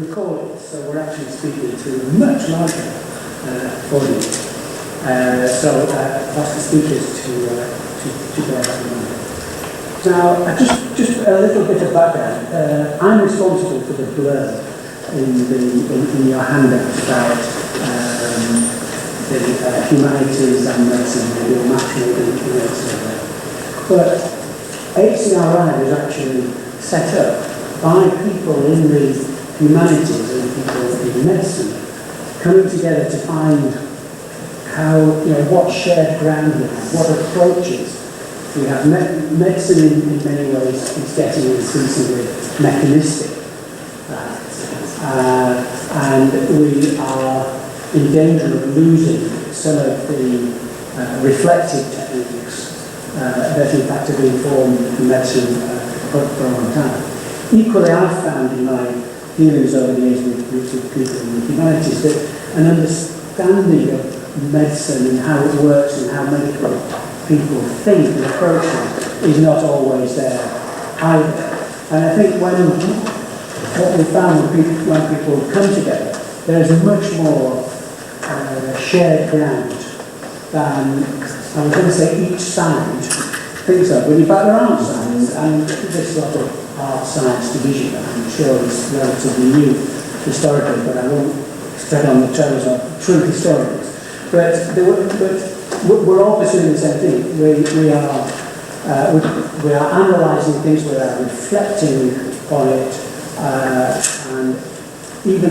Record it, so we're actually speaking to a much larger audience. So ask the speakers to bear that in mind. Now, just a little bit of background. I'm responsible for the blurb in your handout about the humanities and medicine, your matchmaking, etc. But HCRI was actually set up by people in the humanities and people in medicine coming together to find how, what shared ground we have, what approaches we have. Medicine in many ways is getting increasingly mechanistic, and we are in danger of losing some of the reflective techniques that in fact have informed medicine for a long time. Equally, I've found in my dealings over the years with groups of people in the humanities that an understanding of medicine and how it works and how medical people think and approach it is not always there either. And I think what we found when people come together, there is much more shared ground than, I was going to say, each side thinks of. But in fact, there aren't sides, and this sort of art-science division, I'm sure is relatively new historically, but I won't tread on the toes of true historians. But we're all pursuing the same thing. We are analysing things, we are reflecting on it, and even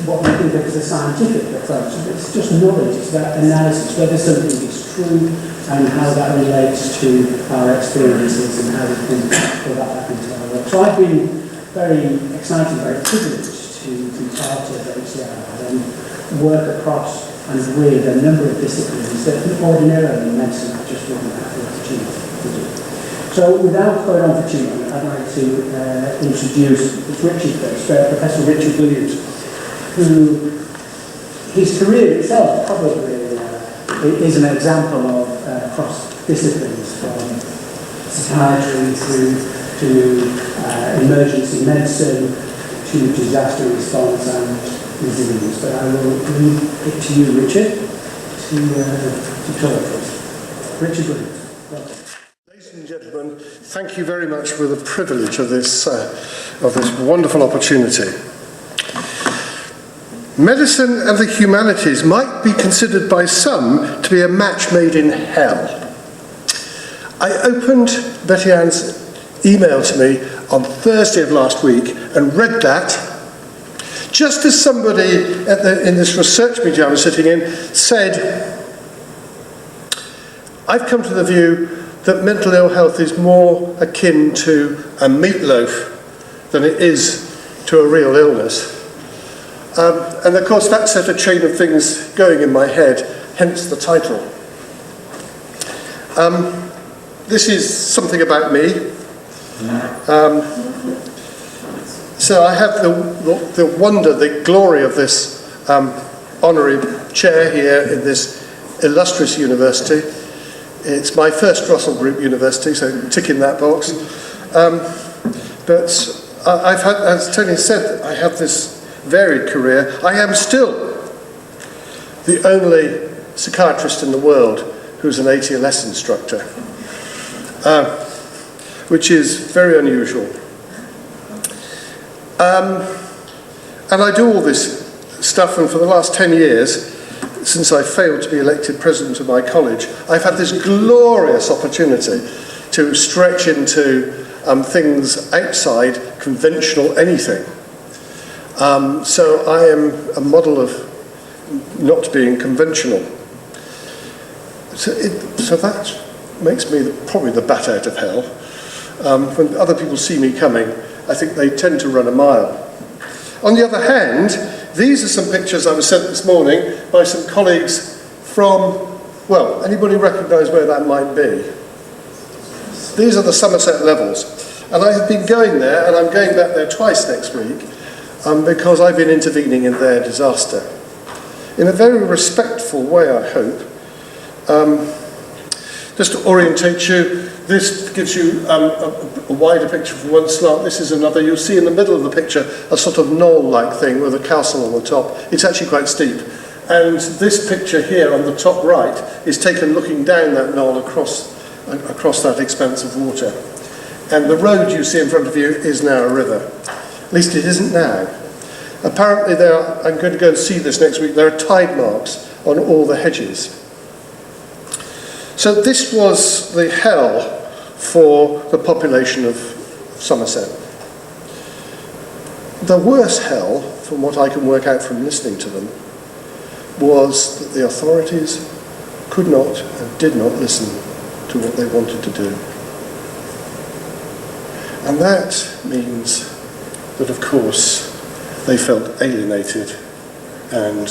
what we think of as a scientific approach, it's just knowledge, it's about analysis, whether something is true and how that relates to our experiences and how we can put that back into our work. So I've been very excited, very privileged to be part of HCRI and work across and with a number of disciplines that ordinarily medicine just wouldn't have the opportunity to do. So without going on for too long, I'd like to introduce Richard first, Professor Richard Williams, who his career itself probably is an example of cross-disciplines, from psychiatry through to emergency medicine, to disaster response and resilience. But I will leave it to you, Richard, to talk to us. Richard Williams, welcome. Ladies and gentlemen, thank you very much for the privilege of this wonderful opportunity. Medicine and the humanities might be considered by some to be a match made in hell. I opened Betty Ann's email to me on Thursday of last week and read that just as somebody in this research meeting I was sitting in said, I've come to the view that mental ill health is more akin to a meatloaf than it is to a real illness. And of course that set a chain of things going in my head, hence the title. This is something about me. So I have the wonder, the glory of this honorary chair here in this illustrious university. It's my first Russell Group university, so tick in that box. But I've had, as Tony said, I have this varied career. I am still the only psychiatrist in the world who's an ATLS instructor, which is very unusual. And I do all this stuff, and for the last 10 years, since I failed to be elected president of my college, I've had this glorious opportunity to stretch into things outside conventional anything. So I am a model of not being conventional. So that makes me probably the bat out of hell. When other people see me coming, I think they tend to run a mile. On the other hand, these are some pictures I was sent this morning by some colleagues from, well, anybody recognise where that might be? These are the Somerset levels. And I have been going there, and I'm going back there twice next week, because I've been intervening in their disaster. In a very respectful way, I hope. Just to orientate you, This gives you a wider picture from one slant. This is another. You'll see in the middle of the picture a sort of knoll-like thing with a castle on the top. It's actually quite steep. And this picture here on the top right is taken looking down that knoll across that expanse of water. And the road you see in front of you is now a river. At least it isn't now. Apparently I'm going to go and see this next week, there are tide marks on all the hedges. So this was the hell for the population of Somerset. The worst hell, from what I can work out from listening to them, was that the authorities could not and did not listen to what they wanted to do. And that means that, of course, they felt alienated and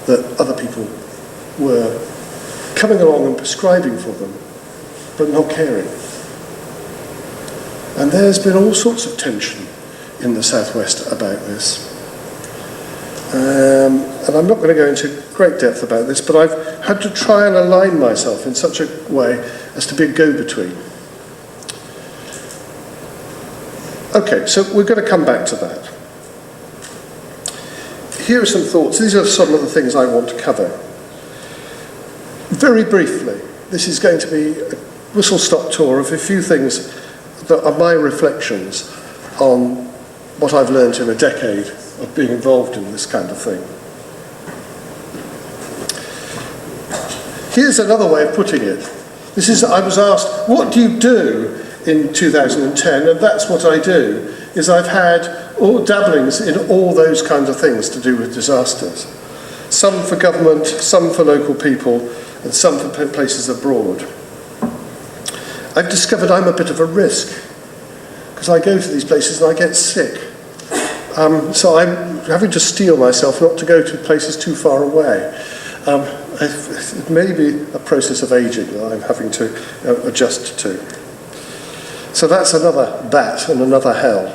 that other people were coming along and prescribing for them, but not caring. And there's been all sorts of tension in the Southwest about this. And I'm not going to go into great depth about this, but I've had to try and align myself in such a way as to be a go-between. Okay, so we're going to come back to that. Here are some thoughts. These are some of the things I want to cover. Very briefly, this is going to be a whistle-stop tour of a few things that are my reflections on what I've learned in a decade of being involved in this kind of thing. Here's another way of putting it. I was asked, what do you do in 2010? And that's what I do, is I've had all dabblings in all those kinds of things to do with disasters. Some for government, some for local people, and some for places abroad. I've discovered I'm a bit of a risk, because I go to these places and I get sick. So I'm having to steel myself not to go to places too far away. It may be a process of aging that I'm having to adjust to. So that's another bat and another hell.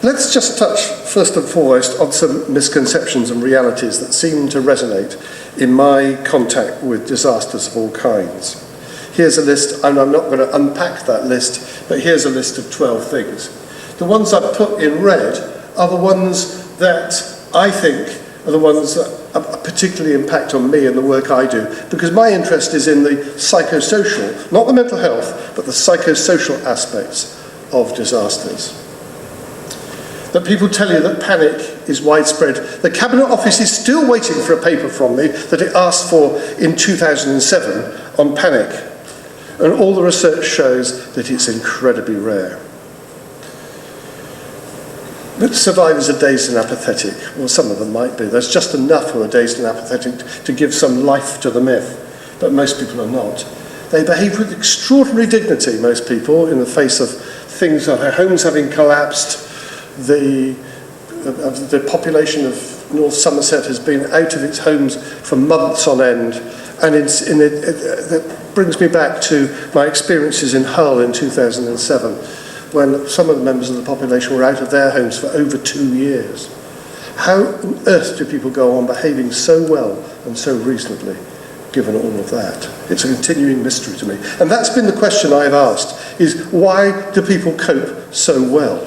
Let's just touch first and foremost on some misconceptions and realities that seem to resonate in my contact with disasters of all kinds. Here's a list, and I'm not going to unpack that list, but here's a list of 12 things. The ones I've put in red are the ones that I think are the ones that particularly impact on me and the work I do, because my interest is in the psychosocial, not the mental health, but the psychosocial aspects of disasters. That people tell you that panic is widespread. The Cabinet Office is still waiting for a paper from me that it asked for in 2007 on panic. And all the research shows that it's incredibly rare. But survivors are dazed and apathetic. Well, some of them might be. There's just enough who are dazed and apathetic to give some life to the myth. But most people are not. They behave with extraordinary dignity, most people, in the face of things like their homes having collapsed. The population of North Somerset has been out of its homes for months on end. And that brings me back to my experiences in Hull in 2007, when some of the members of the population were out of their homes for over 2 years. How on earth do people go on behaving so well and so reasonably, given all of that? It's a continuing mystery to me. And that's been the question I've asked, is why do people cope so well?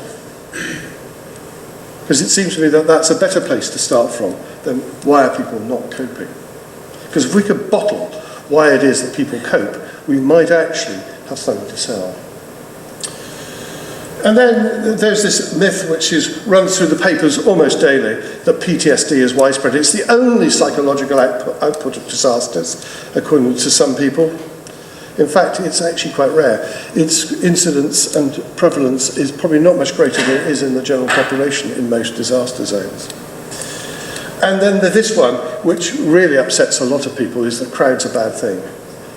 Because it seems to me that that's a better place to start from than why are people not coping? Because if we could bottle why it is that people cope, we might actually have something to sell. And then there's this myth which runs through the papers almost daily, that PTSD is widespread. It's the only psychological output of disasters, according to some people. In fact, it's actually quite rare. Its incidence and prevalence is probably not much greater than it is in the general population in most disaster zones. And then there's this one, which really upsets a lot of people, is that crowds are a bad thing.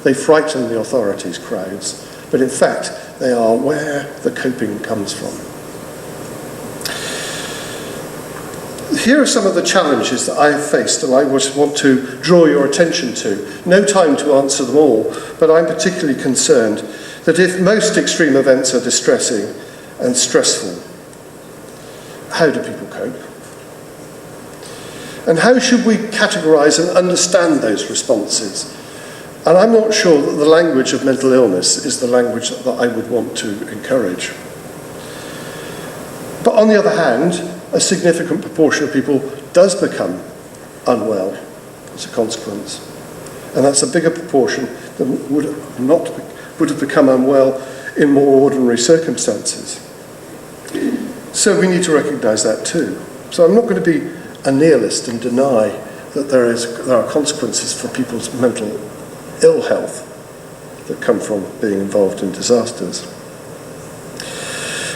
They frighten the authorities, crowds. But in fact, they are where the coping comes from. Here are some of the challenges that I have faced and I want to draw your attention to. No time to answer them all, but I'm particularly concerned that if most extreme events are distressing and stressful, how do people cope? And how should we categorise and understand those responses? And I'm not sure that the language of mental illness is the language that I would want to encourage. But on the other hand, a significant proportion of people does become unwell as a consequence. And that's a bigger proportion than would have become unwell in more ordinary circumstances. So we need to recognise that too. So I'm not going to be a nihilist and deny that there are consequences for people's mental ill health that come from being involved in disasters.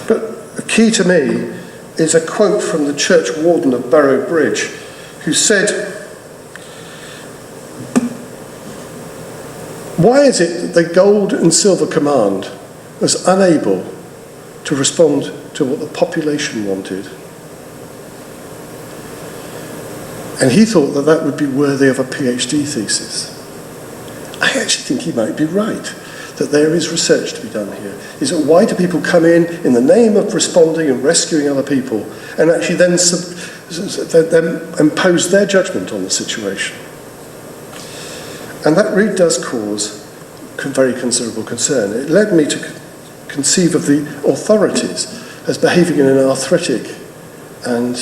But the key to me is a quote from the church warden of Barrow Bridge, who said, "Why is it that the Gold and Silver Command was unable to respond to what the population wanted?" And he thought that that would be worthy of a PhD thesis. I actually think he might be right, that there is research to be done here. Is that why do people come in the name of responding and rescuing other people, and actually then impose their judgment on the situation? And that really does cause very considerable concern. It led me to conceive of the authorities as behaving in an arthritic and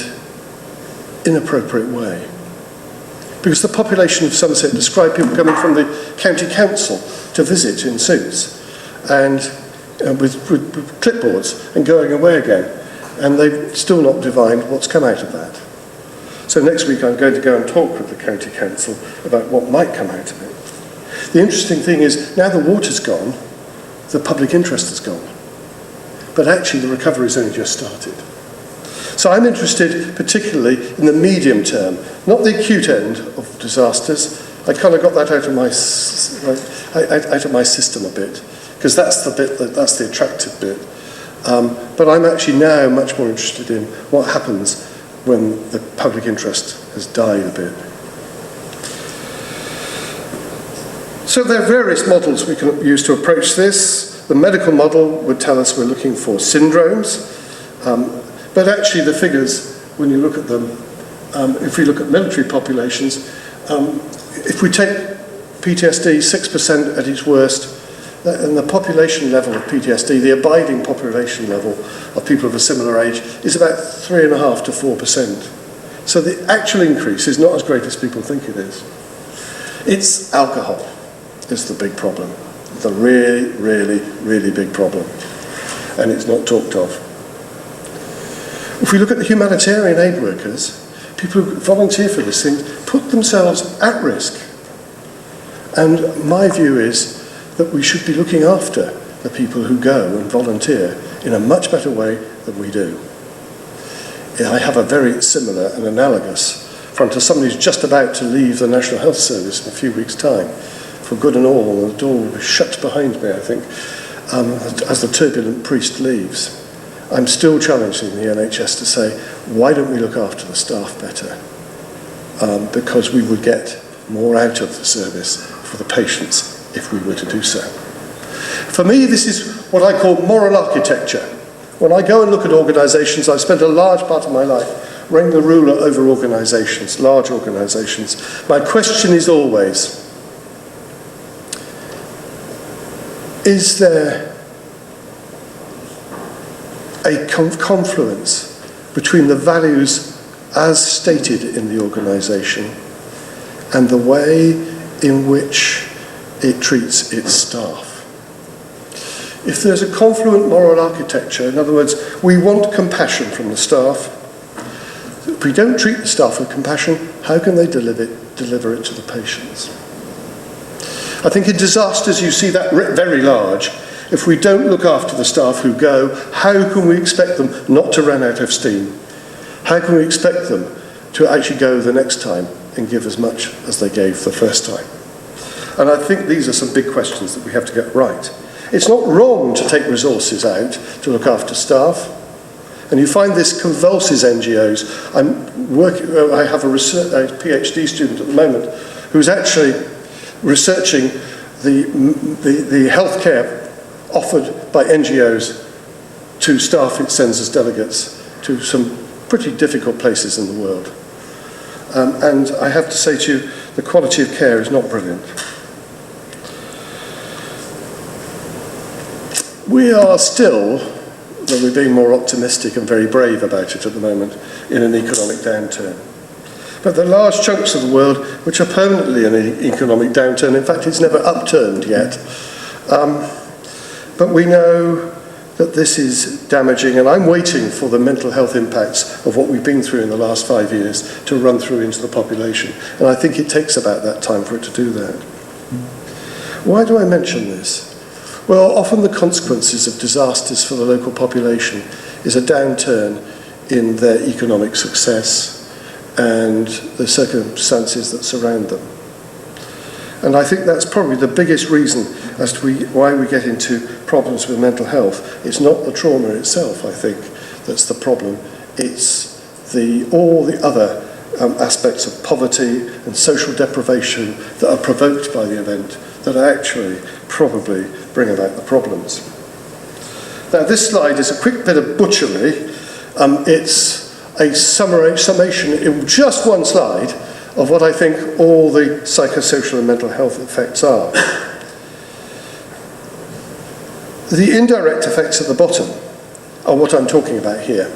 inappropriate way. Because the population of Somerset described people coming from the county council to visit in suits and with clipboards and going away again, and they've still not divined what's come out of that. So next week I'm going to go and talk with the county council about what might come out of it. The interesting thing is, now the water's gone, the public interest has gone. But actually the recovery's only just started. So I'm interested particularly in the medium term, not the acute end of disasters. I kind of got that out of my system a bit, because that's the attractive bit. But I'm actually now much more interested in what happens when the public interest has died a bit. So there are various models we can use to approach this. The medical model would tell us we're looking for syndromes, but actually the figures, when you look at them, if we look at military populations, if we take PTSD 6% at its worst, and the population level of PTSD, the abiding population level of people of a similar age, is about 3.5% to 4%. So the actual increase is not as great as people think it is. It's alcohol is the big problem. The really, really, really big problem. And it's not talked of. If we look at the humanitarian aid workers, people who volunteer for this thing put themselves at risk. And my view is that we should be looking after the people who go and volunteer in a much better way than we do. I have a very similar and analogous front to somebody who's just about to leave the National Health Service in a few weeks' time, for good and all, and the door will be shut behind me, I think, as the turbulent priest leaves. I'm still challenging the NHS to say, why don't we look after the staff better? Because we would get more out of the service for the patients if we were to do so. For me, this is what I call moral architecture. When I go and look at organisations, I've spent a large part of my life running the ruler over organisations, large organisations. My question is always, is there a confluence between the values as stated in the organisation and the way in which it treats its staff? If there's a confluent moral architecture, in other words, we want compassion from the staff. If we don't treat the staff with compassion, how can they deliver it to the patients? I think in disasters you see that writ very large. If we don't look after the staff who go, how can we expect them not to run out of steam? How can we expect them to actually go the next time and give as much as they gave the first time? And I think these are some big questions that we have to get right. It's not wrong to take resources out to look after staff. And you find this convulses NGOs. I have a PhD student at the moment who's actually researching the healthcare offered by NGOs to staff it sends as delegates to some pretty difficult places in the world. And I have to say to you, the quality of care is not brilliant. We are still, though we're being more optimistic and very brave about it at the moment, in an economic downturn. But there are large chunks of the world which are permanently in an economic downturn. In fact, it's never upturned yet. But we know that this is damaging, and I'm waiting for the mental health impacts of what we've been through in the last 5 years to run through into the population. And I think it takes about that time for it to do that. Why do I mention this? Well, often the consequences of disasters for the local population is a downturn in their economic success and the circumstances that surround them. And I think that's probably the biggest reason as to why we get into problems with mental health. It's not the trauma itself, I think, that's the problem. It's all the other aspects of poverty and social deprivation that are provoked by the event that actually probably bring about the problems. Now, this slide is a quick bit of butchery. It's a summation in just one slide of what I think all the psychosocial and mental health effects are. The indirect effects at the bottom are what I'm talking about here.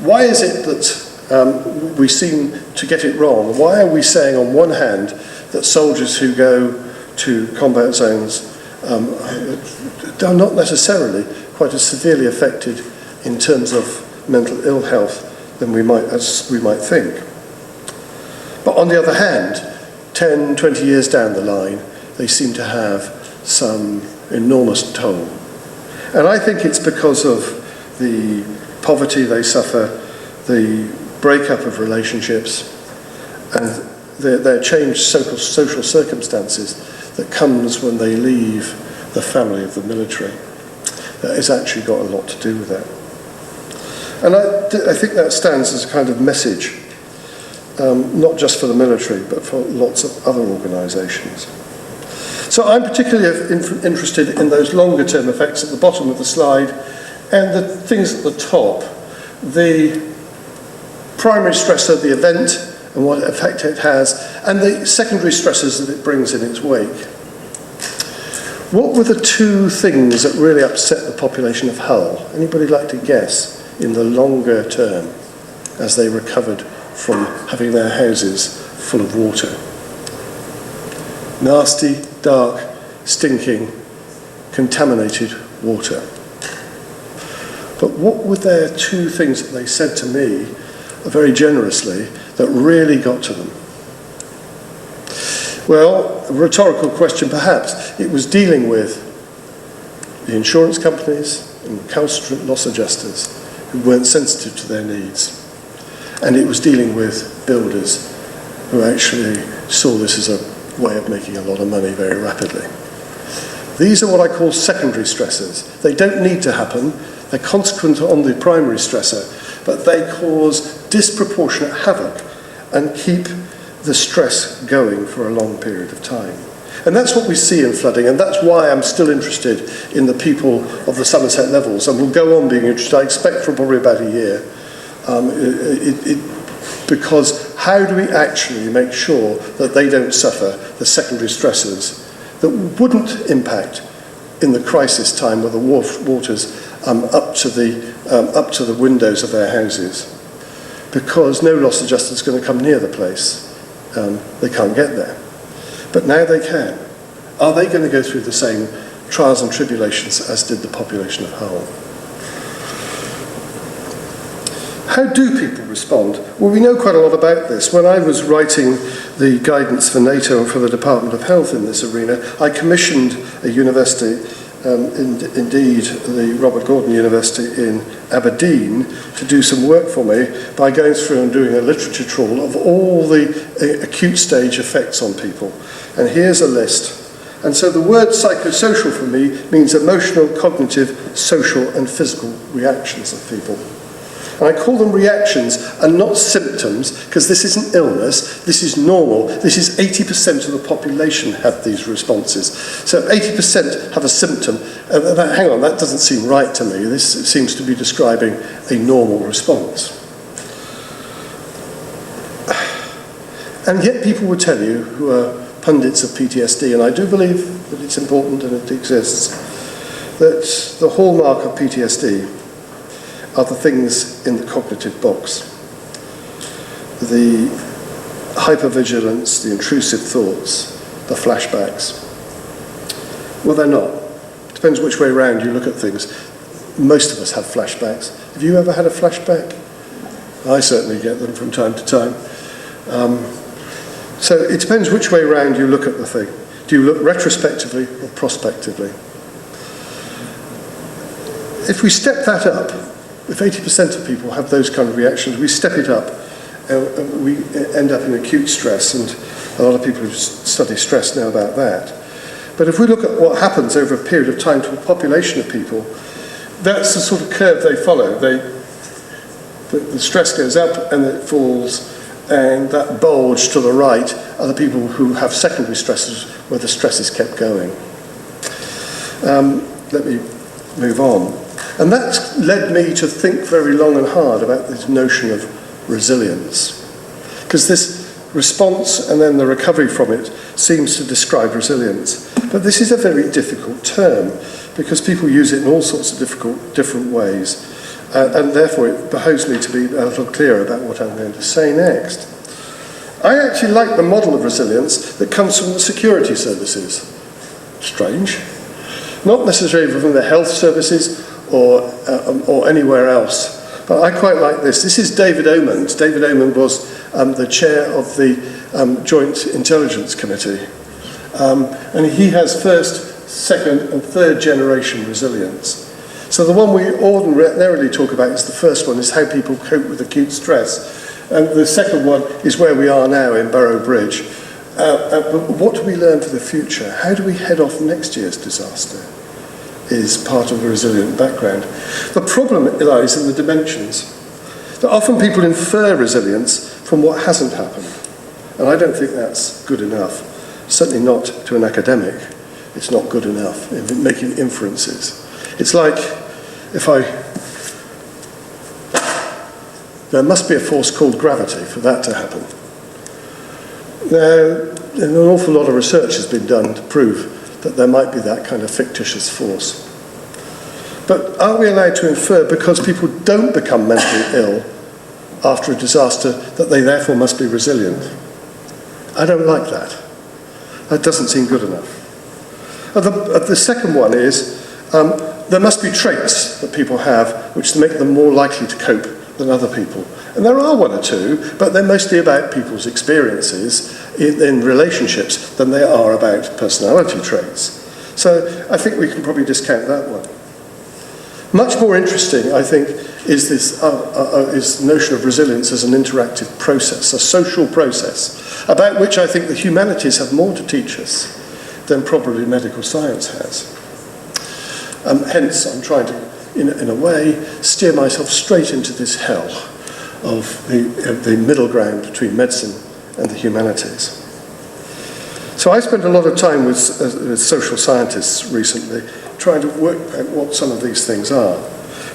Why is it that we seem to get it wrong? Why are we saying on one hand that soldiers who go to combat zones are not necessarily quite as severely affected in terms of mental ill health as we might think? But on the other hand, 10, 20 years down the line, they seem to have some enormous toll. And I think it's because of the poverty they suffer, the breakup of relationships, and their changed social circumstances that comes when they leave the family of the military. That has actually got a lot to do with that. And I think that stands as a kind of message, not just for the military, but for lots of other organisations. So I'm particularly interested in those longer term effects at the bottom of the slide and the things at the top, the primary stressor, the event and what effect it has, and the secondary stressors that it brings in its wake. What were the two things that really upset the population of Hull? Anybody like to guess in the longer term as they recovered from having their houses full of water? Nasty, dark, stinking, contaminated water. But what were their two things that they said to me, very generously, that really got to them? Well, a rhetorical question perhaps. It was dealing with the insurance companies and recalcitrant loss adjusters who weren't sensitive to their needs. And it was dealing with builders who actually saw this as a way of making a lot of money very rapidly. These are what I call secondary stressors. They don't need to happen. They're consequent on the primary stressor, but they cause disproportionate havoc and keep the stress going for a long period of time. And that's what we see in flooding, and that's why I'm still interested in the people of the Somerset levels, and will go on being interested, I expect, for probably about a year. Because how do we actually make sure that they don't suffer the secondary stresses that wouldn't impact in the crisis time with the waters up to the windows of their houses? Because no loss adjuster is going to come near the place. They can't get there. But now they can. Are they going to go through the same trials and tribulations as did the population of Hull? How do people respond? Well, we know quite a lot about this. When I was writing the guidance for NATO and for the Department of Health in this arena, I commissioned a university, indeed the Robert Gordon University in Aberdeen, to do some work for me by going through and doing a literature trawl of all the acute stage effects on people. And here's a list. And so the word psychosocial for me means emotional, cognitive, social and physical reactions of people. And I call them reactions and not symptoms, because this isn't illness, this is normal. This is 80% of the population have these responses. So 80% have a symptom. Hang on, that doesn't seem right to me. This seems to be describing a normal response. And yet people will tell you, who are pundits of PTSD, and I do believe that it's important and it exists, that the hallmark of PTSD are the things in the cognitive box. The hypervigilance, the intrusive thoughts, the flashbacks. Well, they're not. It depends which way around you look at things. Most of us have flashbacks. Have you ever had a flashback? I certainly get them from time to time. So it depends which way around you look at the thing. Do you look retrospectively or prospectively? If we step that up, if 80% of people have those kind of reactions, we step it up, and we end up in acute stress, and a lot of people who study stress know about that. But if we look at what happens over a period of time to a population of people, that's the sort of curve they follow. The stress goes up and it falls, and that bulge to the right are the people who have secondary stresses where the stress is kept going. Let me move on. And that's led me to think very long and hard about this notion of resilience. Because this response and then the recovery from it seems to describe resilience. But this is a very difficult term because people use it in all sorts of different ways. And therefore it behoves me to be a little clearer about what I'm going to say next. I actually like the model of resilience that comes from the security services. Strange. Not necessarily from the health services or anywhere else. But I quite like this. This is David Omand. David Omand was the chair of the Joint Intelligence Committee. And he has first, second and third generation resilience. So the one we ordinarily talk about is the first one, is how people cope with acute stress. And the second one is where we are now in Burrow Bridge. But what do we learn for the future? How do we head off next year's disaster? Is part of the resilient background. The problem lies in the dimensions. That often people infer resilience from what hasn't happened. And I don't think that's good enough. Certainly not to an academic. It's not good enough in making inferences. It's like there must be a force called gravity for that to happen. Now, an awful lot of research has been done to prove that there might be that kind of fictitious force. But are we allowed to infer because people don't become mentally ill after a disaster that they therefore must be resilient? I don't like that. That doesn't seem good enough. The second one is there must be traits that people have which make them more likely to cope than other people. And there are one or two, but they're mostly about people's experiences in relationships than they are about personality traits. So I think we can probably discount that one. Much more interesting, I think, is this notion of resilience as an interactive process, a social process, about which I think the humanities have more to teach us than probably medical science has. Hence, I'm trying to, in a way, steer myself straight into this hell of the middle ground between medicine and the humanities. So I spent a lot of time with social scientists recently trying to work out what some of these things are.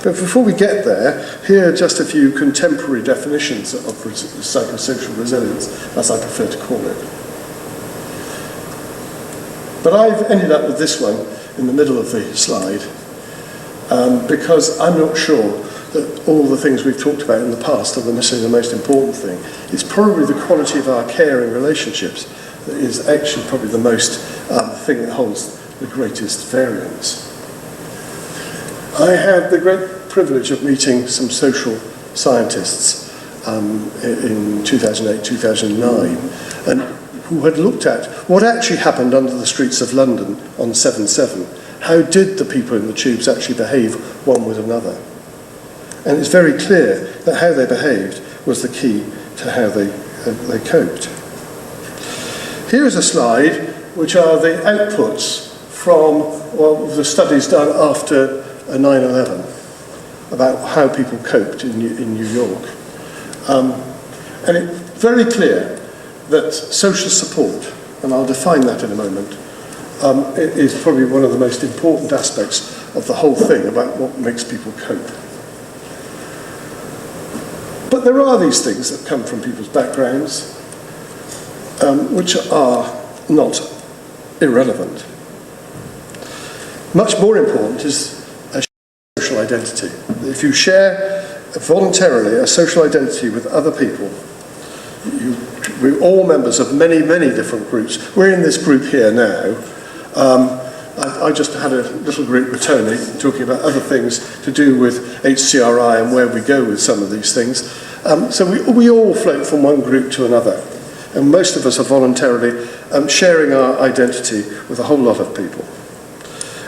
But before we get there, here are just a few contemporary definitions of psychosocial resilience, as I prefer to call it. But I've ended up with this one in the middle of the slide because I'm not sure that all the things we've talked about in the past are necessarily the most important thing. It's probably the quality of our care in relationships that is actually probably the most thing that holds the greatest variance. I had the great privilege of meeting some social scientists in 2008, 2009, and who had looked at what actually happened under the streets of London on 7/7. How did the people in the tubes actually behave one with another? And it's very clear that how they behaved was the key to how they coped. Here is a slide which are the outputs from the studies done after 9/11 about how people coped in New York. And it's very clear that social support, and I'll define that in a moment, is probably one of the most important aspects of the whole thing about what makes people cope. But there are these things that come from people's backgrounds which are not irrelevant. Much more important is a social identity. If you share voluntarily a social identity with other people, we're all members of many, many different groups. We're in this group here now. I just had a little group with Tony talking about other things to do with HCRI and where we go with some of these things. So we all float from one group to another. And most of us are voluntarily sharing our identity with a whole lot of people.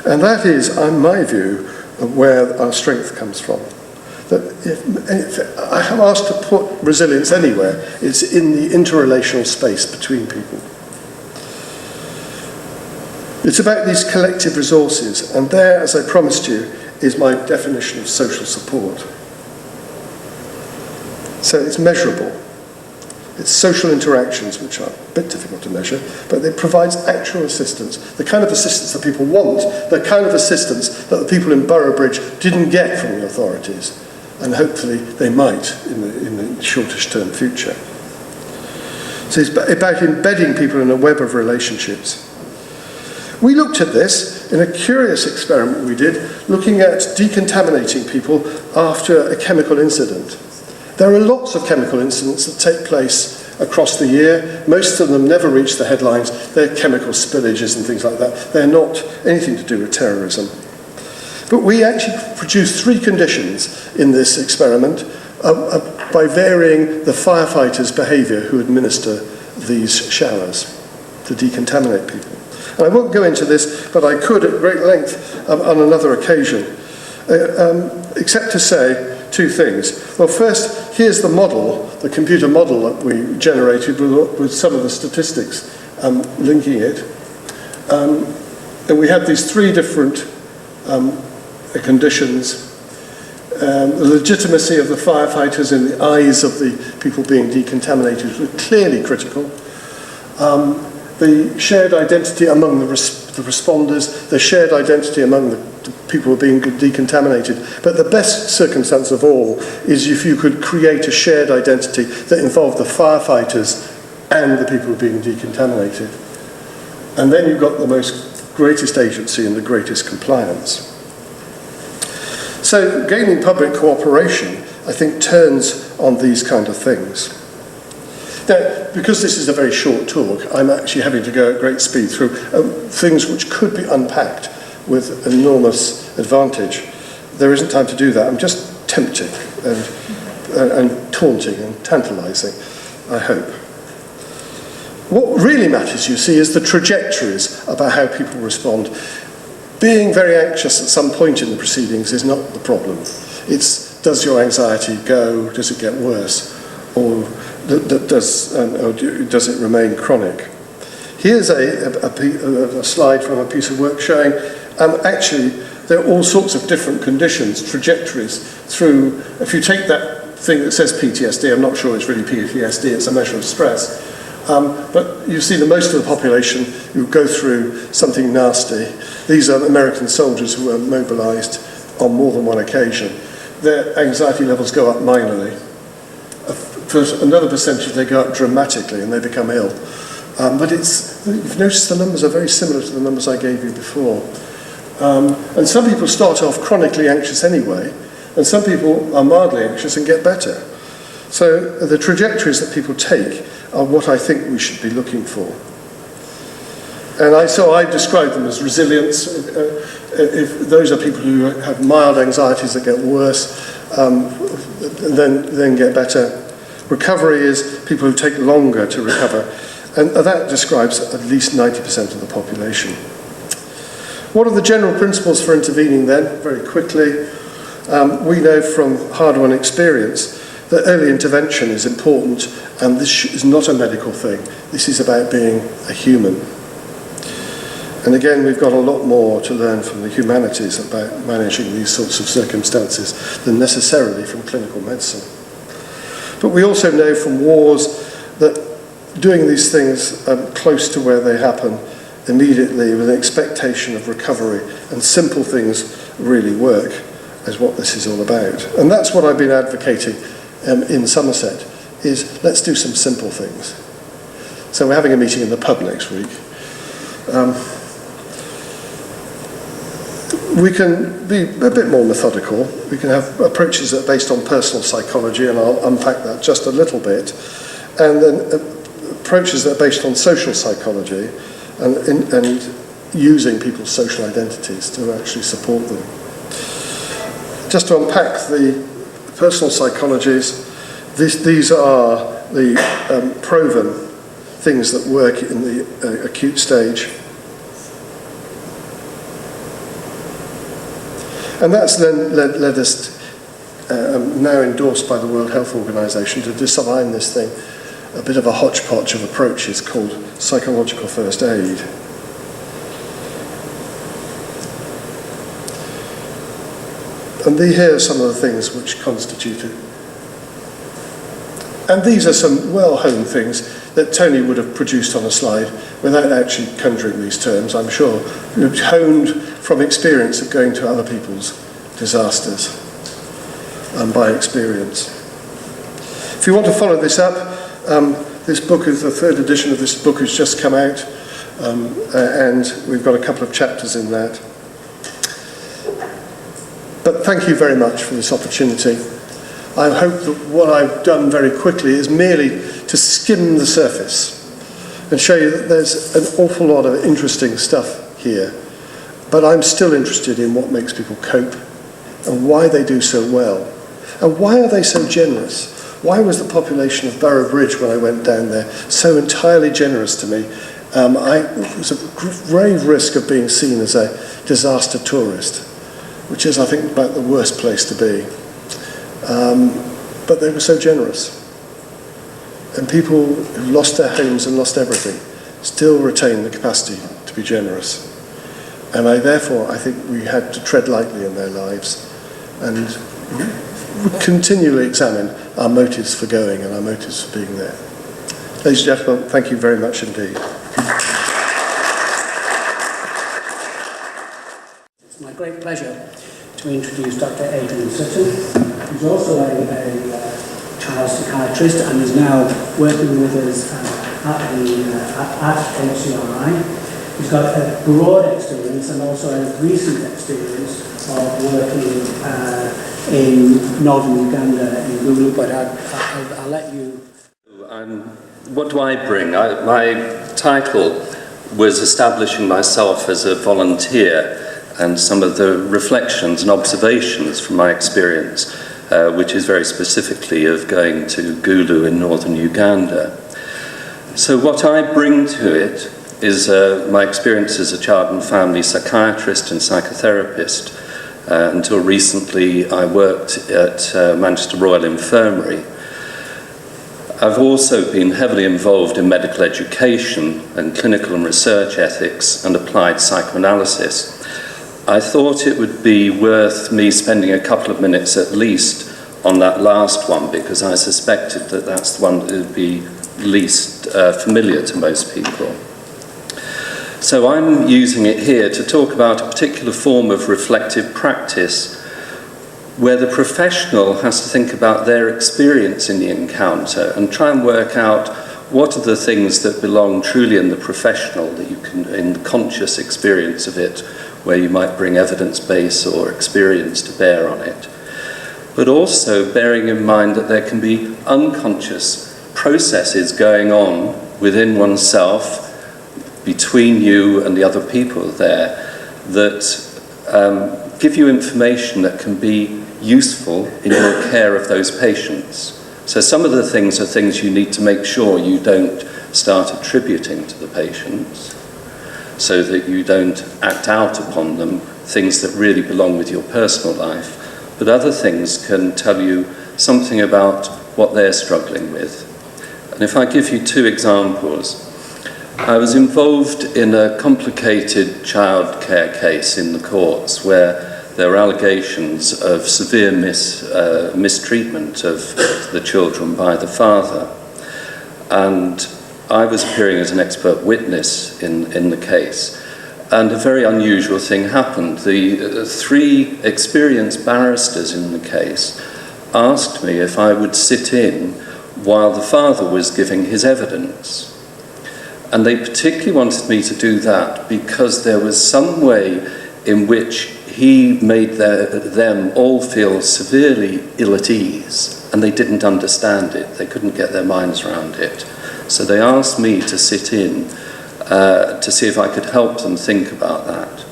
And that is, in my view, where our strength comes from. That if I am asked to put resilience anywhere, it's in the interrelational space between people. It's about these collective resources, and there, as I promised you, is my definition of social support. So it's measurable. It's social interactions, which are a bit difficult to measure, but it provides actual assistance, the kind of assistance that people want, the kind of assistance that the people in Boroughbridge didn't get from the authorities, and hopefully they might in the shortish term future. So it's about embedding people in a web of relationships. We looked at this in a curious experiment we did, looking at decontaminating people after a chemical incident. There are lots of chemical incidents that take place across the year. Most of them never reach the headlines. They're chemical spillages and things like that. They're not anything to do with terrorism. But we actually produced 3 conditions in this experiment by varying the firefighters' behaviour who administer these showers to decontaminate people. And I won't go into this, but I could at great length on another occasion, except to say 2 things. Well, first, here's the model, the computer model that we generated with some of the statistics linking it. And we had these 3 different conditions. The legitimacy of the firefighters in the eyes of the people being decontaminated was clearly critical. The shared identity among the responders, the shared identity among the people who are being decontaminated. But the best circumstance of all is if you could create a shared identity that involved the firefighters and the people who are being decontaminated. And then you've got the greatest agency and the greatest compliance. So gaining public cooperation, I think, turns on these kind of things. Now, because this is a very short talk, I'm actually having to go at great speed through things which could be unpacked with enormous advantage. There isn't time to do that. I'm just tempting and taunting and tantalising, I hope. What really matters, you see, is the trajectories about how people respond. Being very anxious at some point in the proceedings is not the problem. It's, does your anxiety go? Does it get worse? Or does it remain chronic? Here's a slide from a piece of work showing actually there are all sorts of different conditions, trajectories through. If you take that thing that says PTSD, I'm not sure it's really PTSD, it's a measure of stress. But you see that most of the population who go through something nasty, these are American soldiers who were mobilised on more than one occasion. Their anxiety levels go up minorly. For another percentage, they go up dramatically and they become ill. But you've noticed the numbers are very similar to the numbers I gave you before. And some people start off chronically anxious anyway, and some people are mildly anxious and get better. So the trajectories that people take are what I think we should be looking for. And so I describe them as resilience. If those are people who have mild anxieties that get worse, then get better. Recovery is people who take longer to recover, and that describes at least 90% of the population. What are the general principles for intervening then? Very quickly, we know from hard-won experience that early intervention is important, and this is not a medical thing. This is about being a human. And again, we've got a lot more to learn from the humanities about managing these sorts of circumstances than necessarily from clinical medicine. But we also know from wars that doing these things close to where they happen immediately with an expectation of recovery and simple things really work is what this is all about. And that's what I've been advocating in Somerset, is let's do some simple things. So we're having a meeting in the pub next week. We can be a bit more methodical. We can have approaches that are based on personal psychology, and I'll unpack that just a little bit. And then approaches that are based on social psychology and using people's social identities to actually support them. Just to unpack the personal psychologies, these are the proven things that work in the acute stage. And that's then led us, now endorsed by the World Health Organization, to design this thing, a bit of a hodgepodge of approaches called psychological first aid. And here are some of the things which constitute it. And these are some well-honed things that Tony would have produced on a slide without actually conjuring these terms, I'm sure, honed from experience of going to other people's disasters and by experience. If you want to follow this up, this book is the 3rd edition of this book has just come out, and we've got a couple of chapters in that. But thank you very much for this opportunity. I hope that what I've done very quickly is merely to skim the surface and show you that there's an awful lot of interesting stuff here. But I'm still interested in what makes people cope and why they do so well. And why are they so generous? Why was the population of Boroughbridge, Bridge, when I went down there, so entirely generous to me? It was a grave risk of being seen as a disaster tourist, which is, I think, about the worst place to be. But they were so generous. And people who lost their homes and lost everything still retain the capacity to be generous. And therefore, I think we had to tread lightly in their lives and continually examine our motives for going and our motives for being there. Ladies and gentlemen, thank you very much indeed. It's my great pleasure to introduce Dr. Adrian Sutton, who's also a child psychiatrist and is now working with us at HCRI. He's got a broad experience and also a recent experience of working in northern Uganda in Lulu, but I'll let you... What do I bring? My title was establishing myself as a volunteer and some of the reflections and observations from my experience, which is very specifically of going to Gulu in northern Uganda. So what I bring to it is my experience as a child and family psychiatrist and psychotherapist. Until recently, I worked at Manchester Royal Infirmary. I've also been heavily involved in medical education and clinical and research ethics and applied psychoanalysis. I thought it would be worth me spending a couple of minutes at least on that last one, because I suspected that that's the one that would be least familiar to most people. So I'm using it here to talk about a particular form of reflective practice where the professional has to think about their experience in the encounter and try and work out what are the things that belong truly in the professional, that you can, in the conscious experience of it, where you might bring evidence base or experience to bear on it. But also bearing in mind that there can be unconscious processes going on within oneself, between you and the other people there, that give you information that can be useful in your care of those patients. So some of the things are things you need to make sure you don't start attributing to the patients, so that you don't act out upon them things that really belong with your personal life. But other things can tell you something about what they're struggling with. And if I give you two examples, I was involved in a complicated childcare case in the courts where there were allegations of severe mistreatment of the children by the father. And I was appearing as an expert witness in the case. And a very unusual thing happened. The three experienced barristers in the case asked me if I would sit in while the father was giving his evidence. And they particularly wanted me to do that because there was some way in which he made them all feel severely ill at ease, and they didn't understand it. They couldn't get their minds around it. So they asked me to sit in to see if I could help them think about that.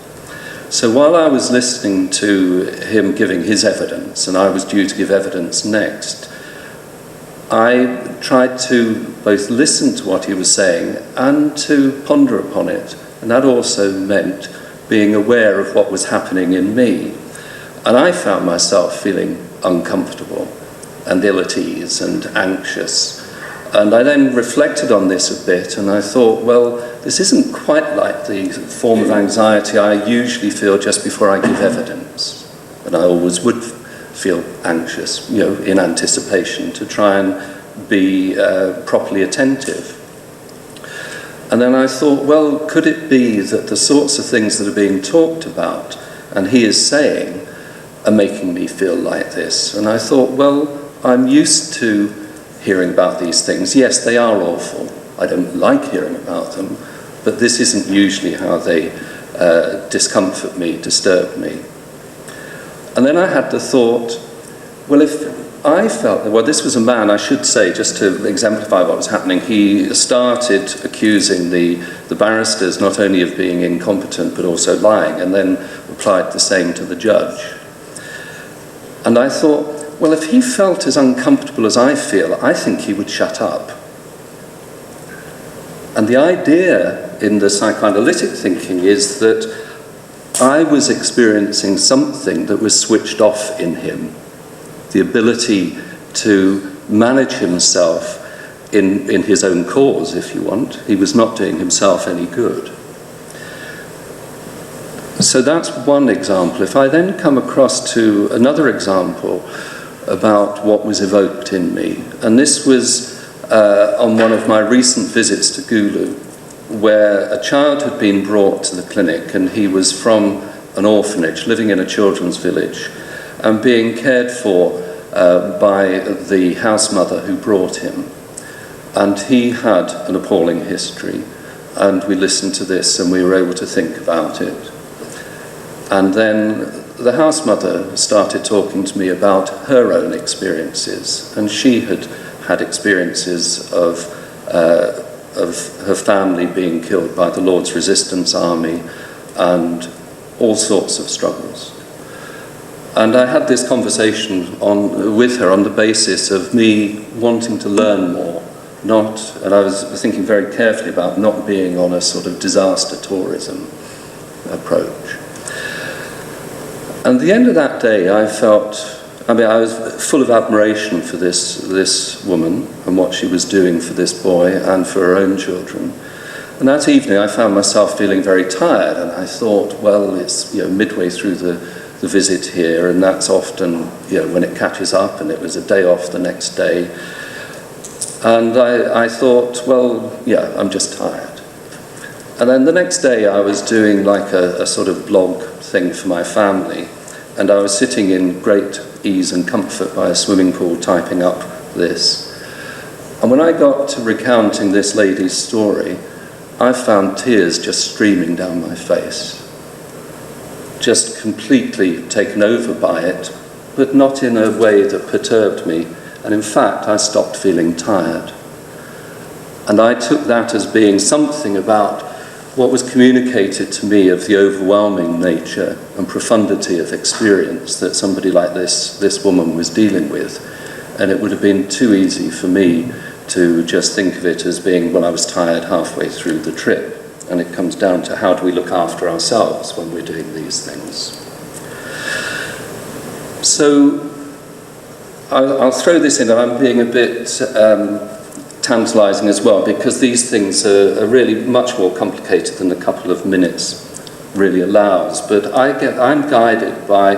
So while I was listening to him giving his evidence, and I was due to give evidence next, I tried to both listen to what he was saying and to ponder upon it. And that also meant being aware of what was happening in me. And I found myself feeling uncomfortable and ill at ease and anxious. And I then reflected on this a bit, and I thought, well, this isn't quite like the form of anxiety I usually feel just before I give evidence. And I always would feel anxious, in anticipation to try and be properly attentive. And then I thought, well, could it be that the sorts of things that are being talked about and he is saying are making me feel like this? And I thought, well, I'm used to hearing about these things. Yes, they are awful. I don't like hearing about them, but this isn't usually how they discomfort me, disturb me. And then I had the thought, well, if I felt, well, this was a man, I should say, just to exemplify what was happening, he started accusing the barristers not only of being incompetent but also lying, and then applied the same to the judge. And I thought, well, if he felt as uncomfortable as I feel, I think he would shut up. And the idea in the psychoanalytic thinking is that I was experiencing something that was switched off in him, the ability to manage himself in his own cause, if you want. He was not doing himself any good. So that's one example. If I then come across to another example about what was evoked in me, and this was on one of my recent visits to Gulu, where a child had been brought to the clinic, and he was from an orphanage, living in a children's village, and being cared for by the house mother who brought him. And he had an appalling history, and we listened to this and we were able to think about it. And then the house mother started talking to me about her own experiences, and she had had experiences of her family being killed by the Lord's Resistance Army and all sorts of struggles. And I had this conversation with her on the basis of me wanting to learn more, and I was thinking very carefully about not being on a sort of disaster tourism approach. And at the end of that day, I was full of admiration for this woman and what she was doing for this boy and for her own children. And that evening, I found myself feeling very tired, and I thought, well, it's midway through the visit here, and that's often when it catches up, and it was a day off the next day. And I thought, well, yeah, I'm just tired. And then the next day I was doing like a sort of blog thing for my family, and I was sitting in great ease and comfort by a swimming pool typing up this. And when I got to recounting this lady's story, I found tears just streaming down my face, just completely taken over by it, but not in a way that perturbed me. And in fact, I stopped feeling tired. And I took that as being something about what was communicated to me of the overwhelming nature and profundity of experience that somebody like this woman was dealing with. And it would have been too easy for me to just think of it as being, well, I was tired halfway through the trip. And it comes down to how do we look after ourselves when we're doing these things. So I'll throw this in, and I'm being a bit tantalising as well, because these things are really much more complicated than a couple of minutes really allows. But I'm guided by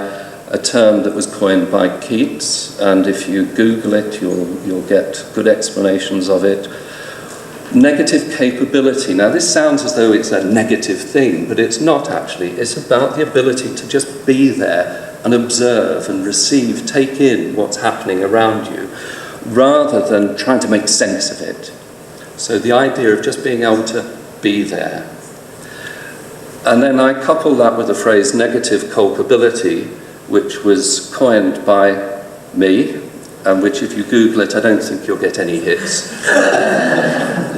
a term that was coined by Keats, and if you Google it, you'll get good explanations of it. Negative capability. Now, this sounds as though it's a negative thing, but it's not actually. It's about the ability to just be there and observe and receive, take in what's happening around you, rather than trying to make sense of it. So the idea of just being able to be there. And then I couple that with the phrase negative culpability, which was coined by me, and which if you Google it, I don't think you'll get any hits.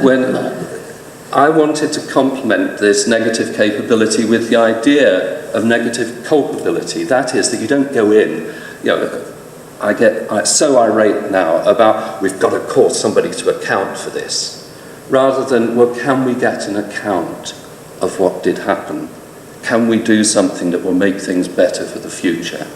When I wanted to complement this negative capability with the idea of negative culpability. That is, that you don't go in, I get so irate now about we've got to call somebody to account for this, rather than, well, can we get an account of what did happen? Can we do something that will make things better for the future?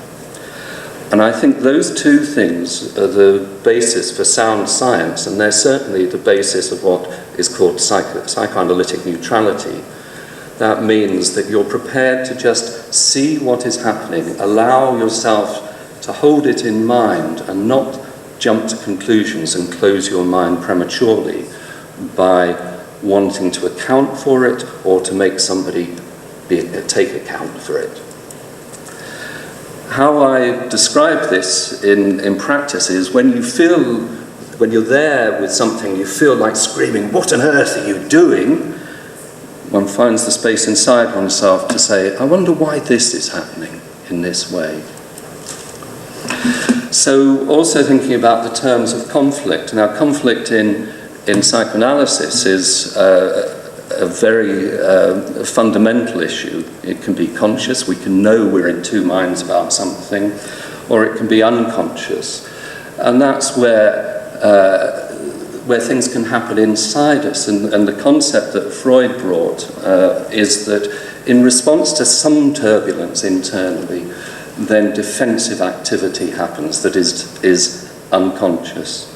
And I think those two things are the basis for sound science, and they're certainly the basis of what is called psychoanalytic neutrality. That means that you're prepared to just see what is happening, allow yourself to hold it in mind and not jump to conclusions and close your mind prematurely by wanting to account for it or to make somebody take account for it. How I describe this in practice is when you're there with something, you feel like screaming, what on earth are you doing? One finds the space inside oneself to say, I wonder why this is happening in this way. So also thinking about the terms of conflict. Now, conflict in psychoanalysis is a very fundamental issue. It can be conscious, we can know we're in two minds about something, or it can be unconscious. And that's where things can happen inside us. And the concept that Freud brought is that in response to some turbulence internally, then defensive activity happens that is unconscious.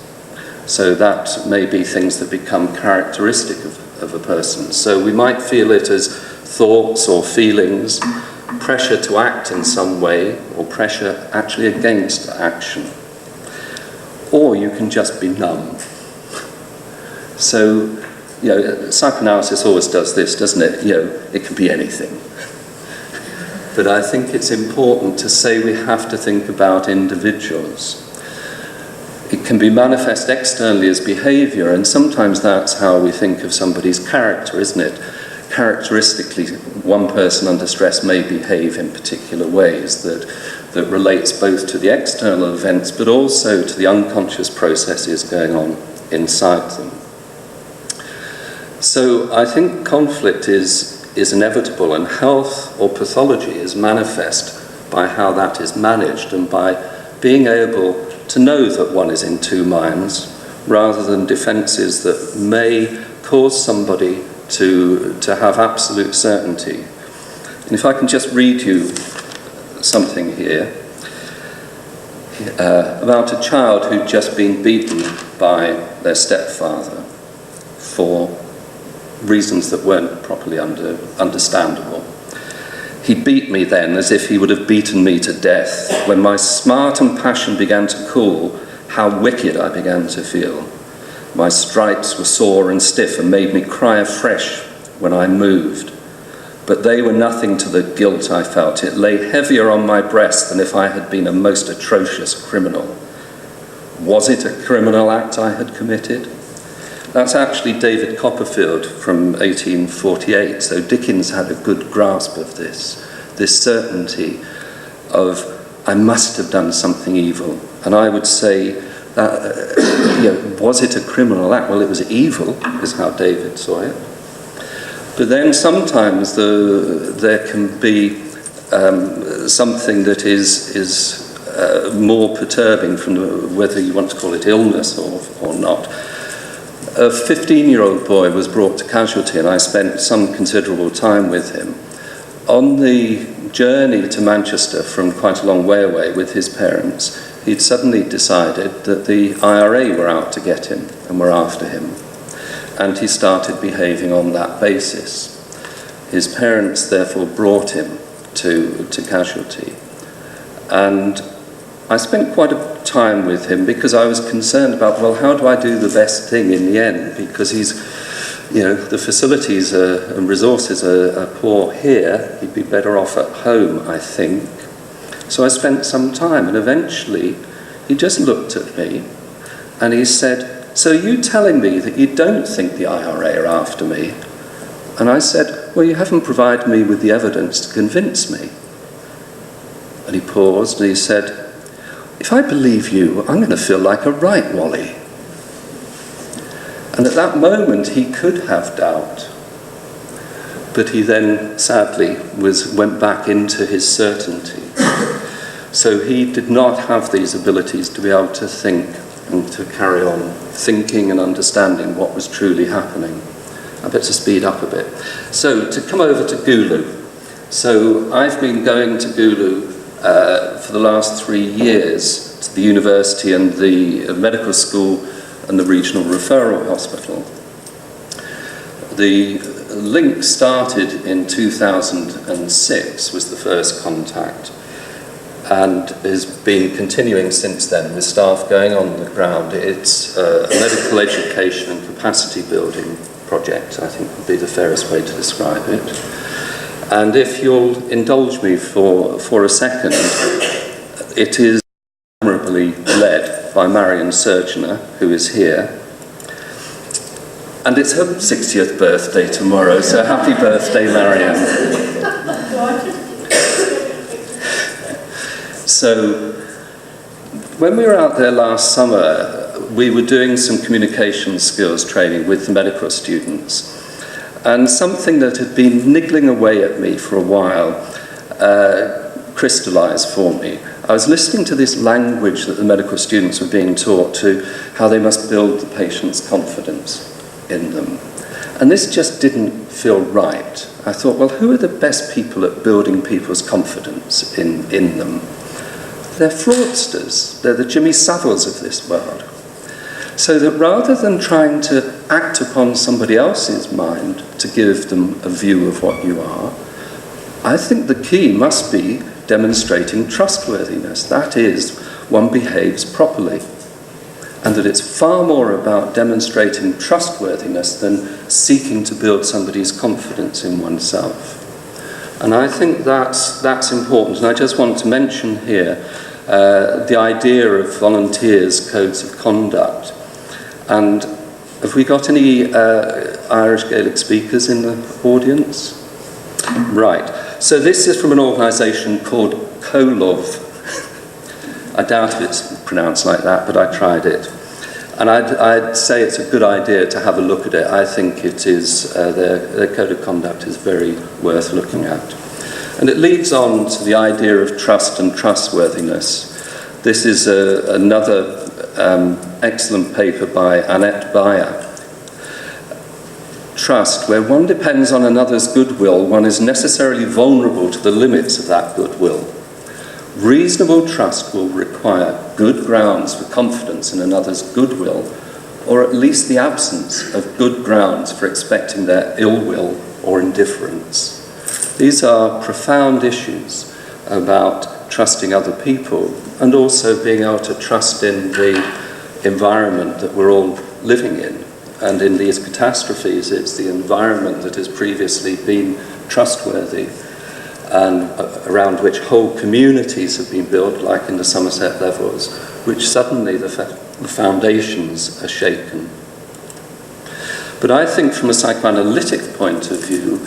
So that may be things that become characteristic of a person. So we might feel it as thoughts or feelings, pressure to act in some way, or pressure actually against action. Or you can just be numb. So, psychoanalysis always does this, doesn't it? It can be anything. But I think it's important to say we have to think about individuals. It can be manifest externally as behaviour, and sometimes that's how we think of somebody's character, isn't it? Characteristically, one person under stress may behave in particular ways that relates both to the external events but also to the unconscious processes going on inside them. So I think conflict is inevitable, and health or pathology is manifest by how that is managed and by being able to know that one is in two minds rather than defences that may cause somebody to have absolute certainty. And if I can just read you something here about a child who'd just been beaten by their stepfather for reasons that weren't properly understandable. He beat me then as if he would have beaten me to death. When my smart and passion began to cool, how wicked I began to feel. My stripes were sore and stiff and made me cry afresh when I moved. But they were nothing to the guilt I felt. It lay heavier on my breast than if I had been a most atrocious criminal. Was it a criminal act I had committed? That's actually David Copperfield from 1848. So Dickens had a good grasp of this certainty of, I must have done something evil. And I would say, was it a criminal act? Well, it was evil, is how David saw it. But then sometimes there can be something that is more perturbing from whether you want to call it illness or not. A 15-year-old boy was brought to casualty, and I spent some considerable time with him. On the journey to Manchester from quite a long way away with his parents, he'd suddenly decided that the IRA were out to get him and were after him. And he started behaving on that basis. His parents therefore brought him to casualty. And I spent quite a time with him because I was concerned about, well, how do I do the best thing in the end? Because the facilities and resources are poor here. He'd be better off at home, I think. So I spent some time, and eventually he just looked at me and he said, so are you telling me that you don't think the IRA are after me? And I said, well, you haven't provided me with the evidence to convince me. And he paused and he said, if I believe you, I'm going to feel like a right Wally. And at that moment, he could have doubt. But he then, sadly, went back into his certainty. So he did not have these abilities to be able to think and to carry on thinking and understanding what was truly happening. I better speed up a bit. So to come over to Gulu. So I've been going to Gulu for the last 3 years, to the university and the medical school and the regional referral hospital. The link started in 2006, was the first contact, and has been continuing since then with staff going on the ground. It's a medical education and capacity building project, I think would be the fairest way to describe it. And if you'll indulge me for a second, it is admirably led by Marion Surgener, who is here. And it's her 60th birthday tomorrow, so happy birthday, Marion. So, when we were out there last summer, we were doing some communication skills training with the medical students. And something that had been niggling away at me for a while crystallized for me. I was listening to this language that the medical students were being taught to how they must build the patient's confidence in them. And this just didn't feel right. I thought, well, who are the best people at building people's confidence in them? They're fraudsters. They're the Jimmy Saviles of this world. So that rather than trying to act upon somebody else's mind to give them a view of what you are, I think the key must be demonstrating trustworthiness. That is, one behaves properly. And that it's far more about demonstrating trustworthiness than seeking to build somebody's confidence in oneself. And I think that's important. And I just want to mention here the idea of volunteers' codes of conduct. And have we got any Irish Gaelic speakers in the audience? Right. So this is from an organisation called CoLove. I doubt if it's pronounced like that, but I tried it. And I'd say it's a good idea to have a look at it. I think it is, their code of conduct is very worth looking at. And it leads on to the idea of trust and trustworthiness. This is another excellent paper by Annette Bayer. Trust, where one depends on another's goodwill, one is necessarily vulnerable to the limits of that goodwill. Reasonable trust will require good grounds for confidence in another's goodwill, or at least the absence of good grounds for expecting their ill will or indifference. These are profound issues about trusting other people and also being able to trust in the environment that we're all living in. And in these catastrophes, it's the environment that has previously been trustworthy and around which whole communities have been built, like in the Somerset Levels, which suddenly the foundations are shaken. But I think from a psychoanalytic point of view,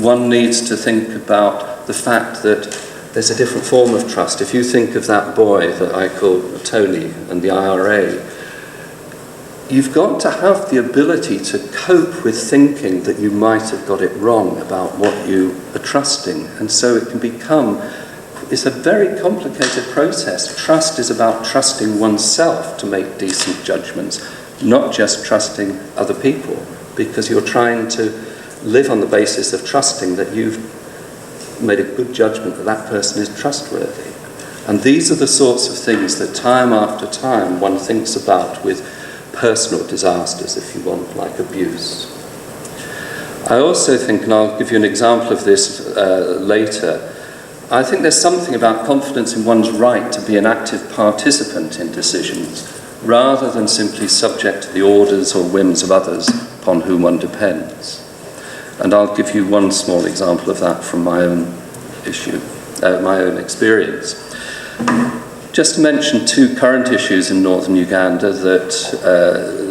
one needs to think about the fact that there's a different form of trust. If you think of that boy that I call Tony and the IRA, you've got to have the ability to cope with thinking that you might have got it wrong about what you are trusting. And so it can become, it's a very complicated process. Trust is about trusting oneself to make decent judgments, not just trusting other people, because you're trying to live on the basis of trusting that you've made a good judgment that that person is trustworthy. And these are the sorts of things that time after time one thinks about with personal disasters, if you want, like abuse. I also think, and I'll give you an example of this later, I think there's something about confidence in one's right to be an active participant in decisions, rather than simply subject to the orders or whims of others upon whom one depends. And I'll give you one small example of that from my own my own experience. Just to mention two current issues in northern Uganda that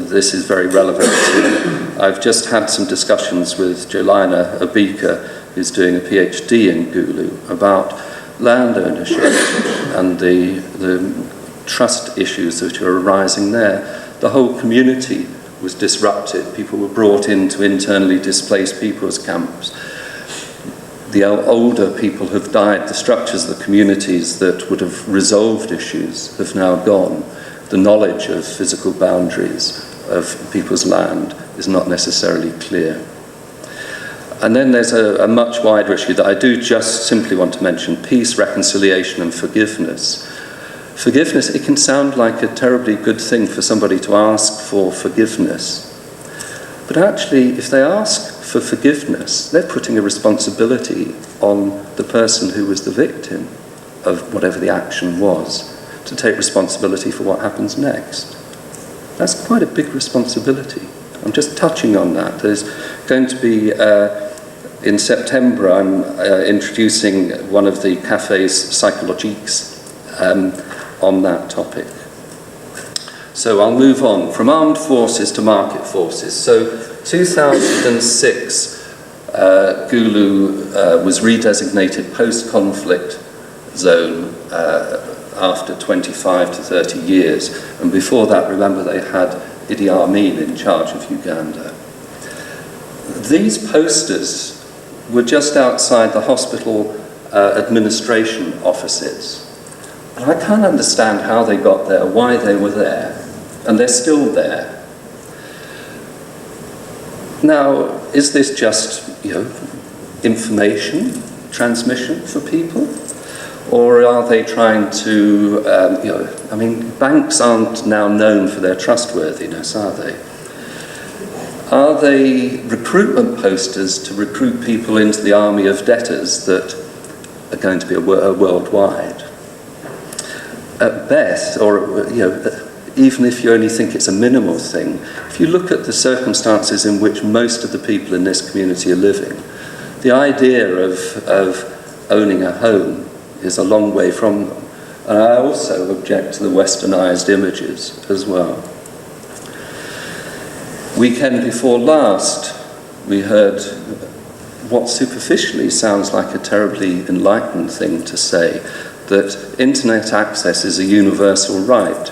this is very relevant to. I've just had some discussions with Jolina Abika, who's doing a PhD in Gulu, about land ownership and the trust issues that are arising there. The whole community was disrupted. People were brought into internally displaced people's camps. The older people have died. The structures of the communities that would have resolved issues have now gone. The knowledge of physical boundaries of people's land is not necessarily clear. And then there's a much wider issue that I do just simply want to mention: peace, reconciliation, and forgiveness. Forgiveness, it can sound like a terribly good thing for somebody to ask for forgiveness. But actually, if they ask for forgiveness, they're putting a responsibility on the person who was the victim of whatever the action was to take responsibility for what happens next. That's quite a big responsibility. I'm just touching on that. There's going to be, in September, I'm introducing one of the cafes, Psychologiques, on that topic. So I'll move on from armed forces to market forces. So 2006, Gulu was redesignated post-conflict zone after 25 to 30 years. And before that, remember, they had Idi Amin in charge of Uganda. These posters were just outside the hospital administration offices. And I can't understand how they got there, why they were there, and they're still there. Now, is this just, information transmission for people? Or are they trying to, banks aren't now known for their trustworthiness, are they? Are they recruitment posters to recruit people into the army of debtors that are going to be worldwide? At best, or even if you only think it's a minimal thing, if you look at the circumstances in which most of the people in this community are living, the idea of owning a home is a long way from them. And I also object to the westernized images as well. Weekend before last, we heard what superficially sounds like a terribly enlightened thing to say, that internet access is a universal right.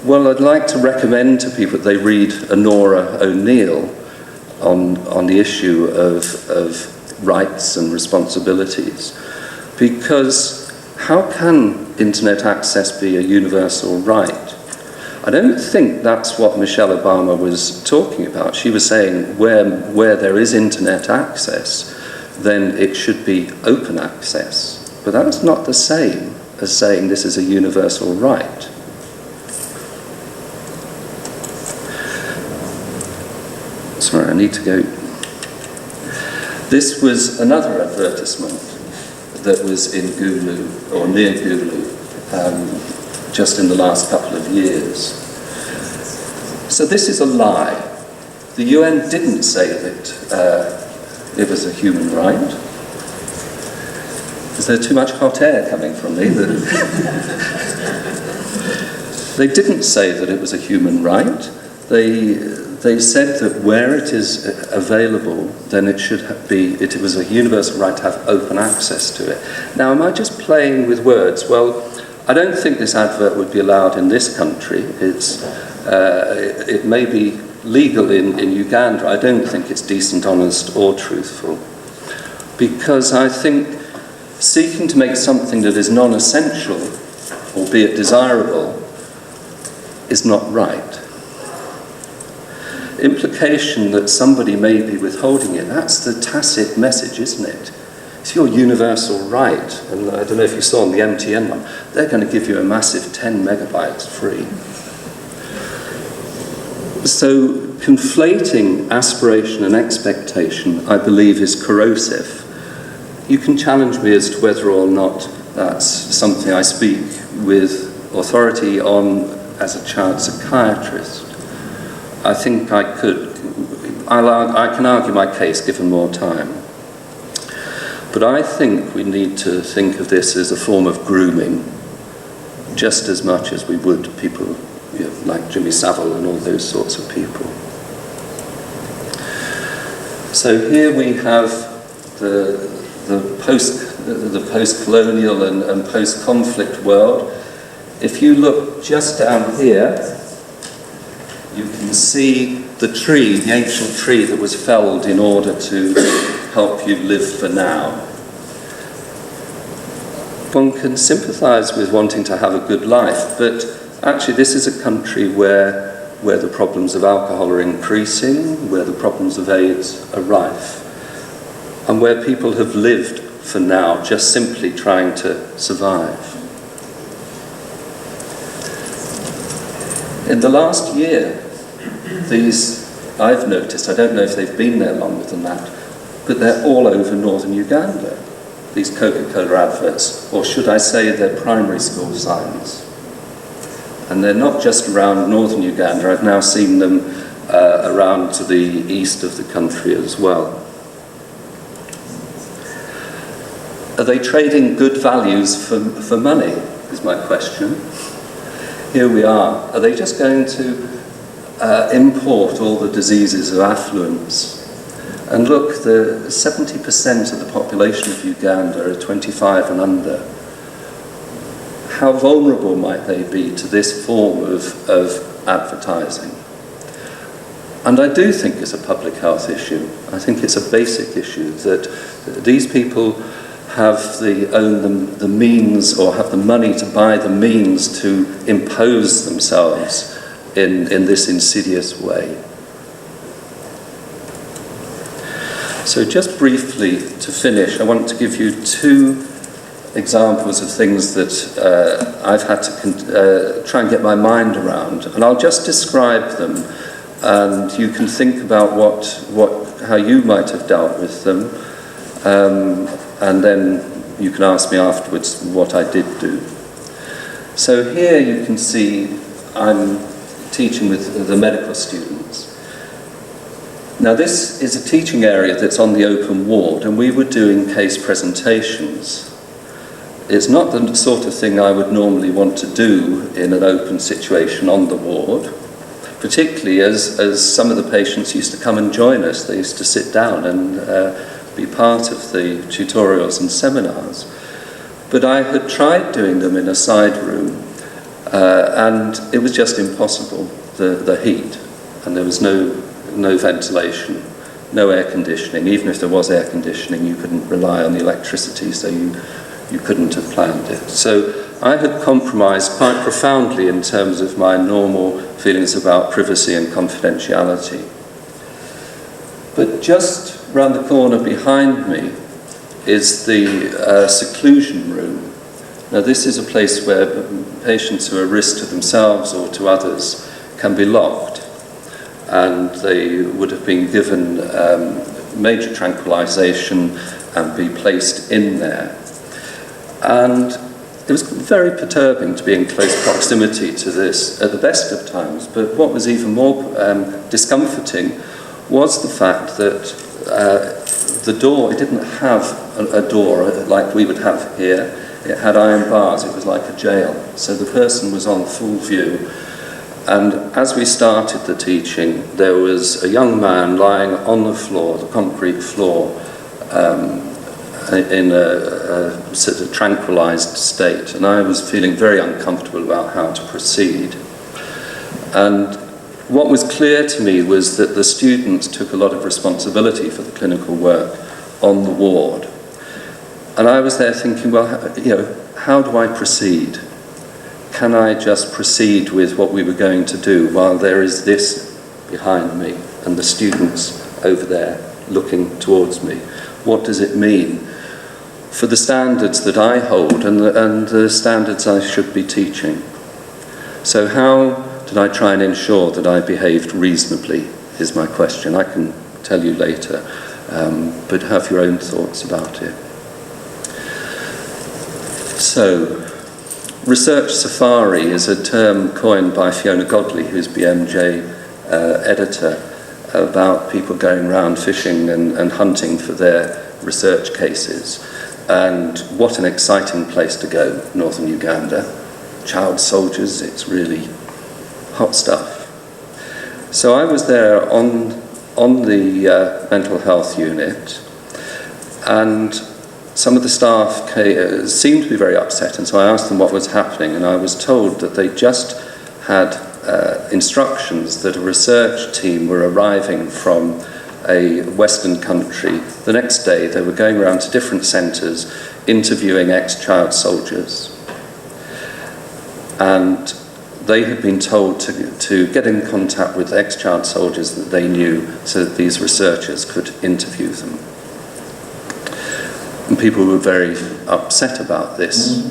Well, I'd like to recommend to people that they read Honora O'Neill on the issue of rights and responsibilities. Because how can internet access be a universal right? I don't think that's what Michelle Obama was talking about. She was saying where there is internet access, then it should be open access. But that's not the same as saying this is a universal right. Sorry, I need to go. This was another advertisement that was in Gulu, or near Gulu, just in the last couple of years. So this is a lie. The UN didn't say that it was a human right. Is there too much hot air coming from me? They didn't say that it was a human right. They said that where it is available, then it was a universal right to have open access to it. Now, am I just playing with words? Well, I don't think this advert would be allowed in this country. It may be legal in Uganda. I don't think it's decent, honest, or truthful. Because I think seeking to make something that is non-essential, albeit desirable, is not right. Implication that somebody may be withholding it, that's the tacit message, isn't it? It's your universal right. And I don't know if you saw on the MTN one, they're going to give you a massive 10 megabytes free. So conflating aspiration and expectation, I believe, is corrosive. You can challenge me as to whether or not that's something I speak with authority on as a child psychiatrist. I think I could. I can argue my case given more time. But I think we need to think of this as a form of grooming. just as much as we would people, you know, like Jimmy Savile and all those sorts of people. So here we have the post-colonial and post-conflict world. If you look just down here, you can see the tree, the ancient tree that was felled in order to help you live for now. One can sympathise with wanting to have a good life, but actually this is a country where the problems of alcohol are increasing, where the problems of AIDS are rife, and where people have lived for now just simply trying to survive. In the last year, these, I've noticed, I don't know if they've been there longer than that, but they're all over northern Uganda, these Coca-Cola adverts, or should I say they're primary school signs. And they're not just around northern Uganda, I've now seen them around to the east of the country as well. Are they trading good values for money, is my question. Here we are. Are they just going to import all the diseases of affluence? And look, 70% of the population of Uganda are 25 and under. How vulnerable might they be to this form of advertising? And I do think it's a public health issue. I think it's a basic issue that these people have the means, or have the money to buy the means to impose themselves in this insidious way. So just briefly to finish, I want to give you two examples of things that I've had to try and get my mind around, and I'll just describe them, and you can think about how you might have dealt with them, and then you can ask me afterwards what I did do. So here you can see I'm teaching with the medical students. Now this is a teaching area that's on the open ward, and we were doing case presentations. It's not the sort of thing I would normally want to do in an open situation on the ward, particularly as some of the patients used to come and join us. They used to sit down and be part of the tutorials and seminars. But I had tried doing them in a side room, and it was just impossible, the heat, and there was no ventilation, no air conditioning. Even if there was air conditioning, you couldn't rely on the electricity, so you couldn't have planned it. So I had compromised quite profoundly in terms of my normal feelings about privacy and confidentiality. But just round the corner behind me is the seclusion room. Now this is a place where patients who are a risk to themselves or to others can be locked, and they would have been given major tranquilization and be placed in there. And it was very perturbing to be in close proximity to this at the best of times, but what was even more discomforting was the fact that the door, it didn't have a door like we would have here. It had iron bars, it was like a jail. So the person was on full view. And as we started the teaching, there was a young man lying on the floor, the concrete floor, in a sort of tranquilized state. And I was feeling very uncomfortable about how to proceed. And what was clear to me was that the students took a lot of responsibility for the clinical work on the ward. And I was there thinking, well, how do I proceed? Can I just proceed with what we were going to do while there is this behind me and the students over there looking towards me? What does it mean for the standards that I hold and the standards I should be teaching? So how did I try and ensure that I behaved reasonably, is my question. I can tell you later, but have your own thoughts about it. So, research safari is a term coined by Fiona Godley, who's BMJ editor, about people going around fishing and hunting for their research cases. And what an exciting place to go, northern Uganda. child soldiers, it's really hot stuff. So I was there on the mental health unit, and some of the staff seemed to be very upset, and so I asked them what was happening, and I was told that they just had instructions that a research team were arriving from a Western country. The next day they were going around to different centres interviewing ex-child soldiers, and they had been told to get in contact with ex-child soldiers that they knew so that these researchers could interview them. And people were very upset about this.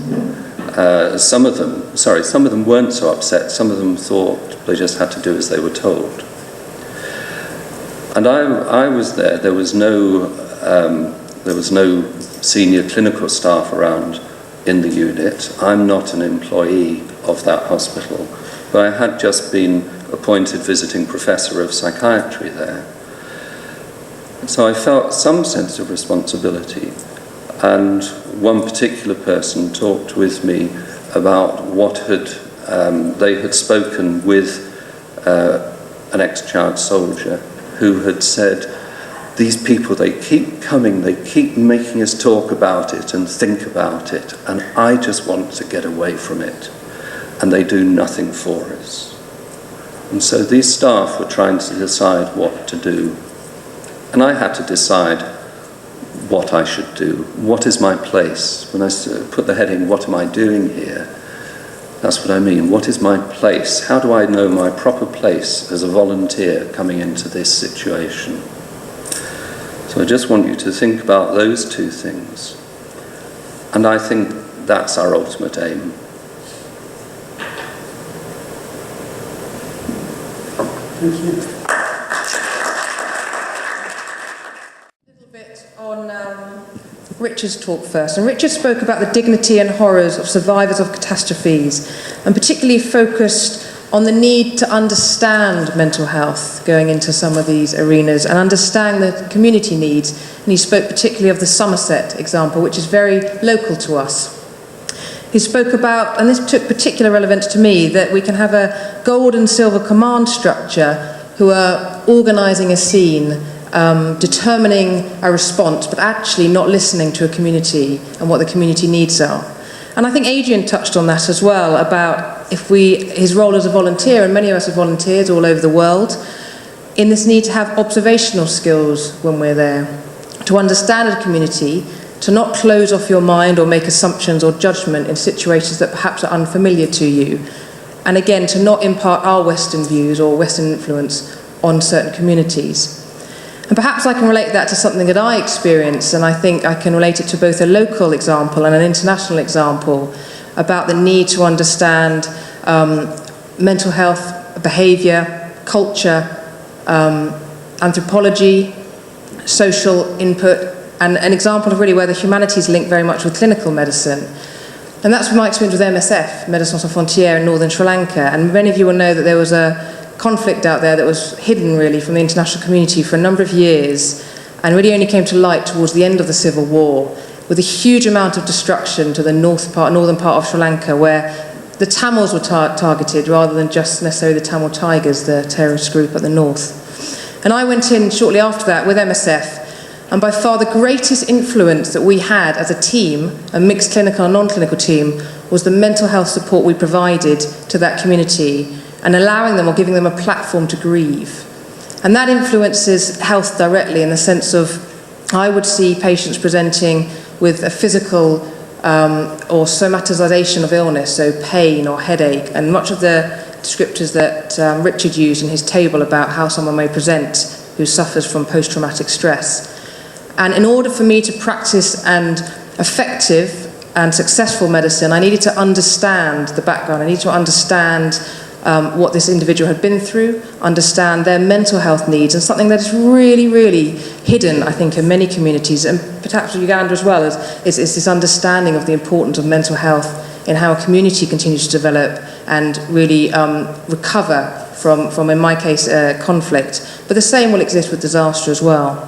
Some of them weren't so upset. Some of them thought they just had to do as they were told. And I was there. There was no senior clinical staff around in the unit. I'm not an employee of that hospital, but I had just been appointed visiting professor of psychiatry there. So I felt some sense of responsibility, and one particular person talked with me about what they had spoken with an ex-child soldier who had said, these people, they keep coming, they keep making us talk about it and think about it, and I just want to get away from it, and they do nothing for us. And so these staff were trying to decide what to do, and I had to decide what I should do. What is my place? When I put the heading, what am I doing here? That's what I mean. What is my place? How do I know my proper place as a volunteer coming into this situation? So I just want you to think about those two things. And I think that's our ultimate aim. Thank you. On Richard's talk first, and Richard spoke about the dignity and horrors of survivors of catastrophes, and particularly focused on the need to understand mental health going into some of these arenas and understand the community needs. And he spoke particularly of the Somerset example, which is very local to us. He spoke about, and this took particular relevance to me, that we can have a gold and silver command structure who are organising a scene, determining a response, but actually not listening to a community and what the community needs are. And I think Adrian touched on that as well, about his role as a volunteer, and many of us are volunteers all over the world, in this need to have observational skills when we're there, to understand a community, to not close off your mind or make assumptions or judgment in situations that perhaps are unfamiliar to you, and again, to not impart our Western views or Western influence on certain communities. And perhaps I can relate that to something that I experience, and I think I can relate it to both a local example and an international example, about the need to understand mental health, behaviour, culture, anthropology, social input, and an example of really where the humanities link very much with clinical medicine. And that's my experience with MSF, Médecins Sans Frontières, in northern Sri Lanka. And many of you will know that there was a conflict out there that was hidden really from the international community for a number of years, and really only came to light towards the end of the civil war, with a huge amount of destruction to the northern part of Sri Lanka, where the Tamils were targeted rather than just necessarily the Tamil Tigers, the terrorist group at the north. And I went in shortly after that with MSF, and by far the greatest influence that we had as a team, a mixed clinical and non-clinical team, was the mental health support we provided to that community, and allowing them or giving them a platform to grieve. And that influences health directly, in the sense of, I would see patients presenting with a physical or somatization of illness, so pain or headache, and much of the descriptors that Richard used in his table about how someone may present who suffers from post-traumatic stress. And in order for me to practice an effective and successful medicine, I needed to understand the background. I needed to understand what this individual had been through, understand their mental health needs, and something that is really, really hidden, I think, in many communities, and perhaps Uganda as well, is this understanding of the importance of mental health in how a community continues to develop and really recover from, in my case, conflict. But the same will exist with disaster as well.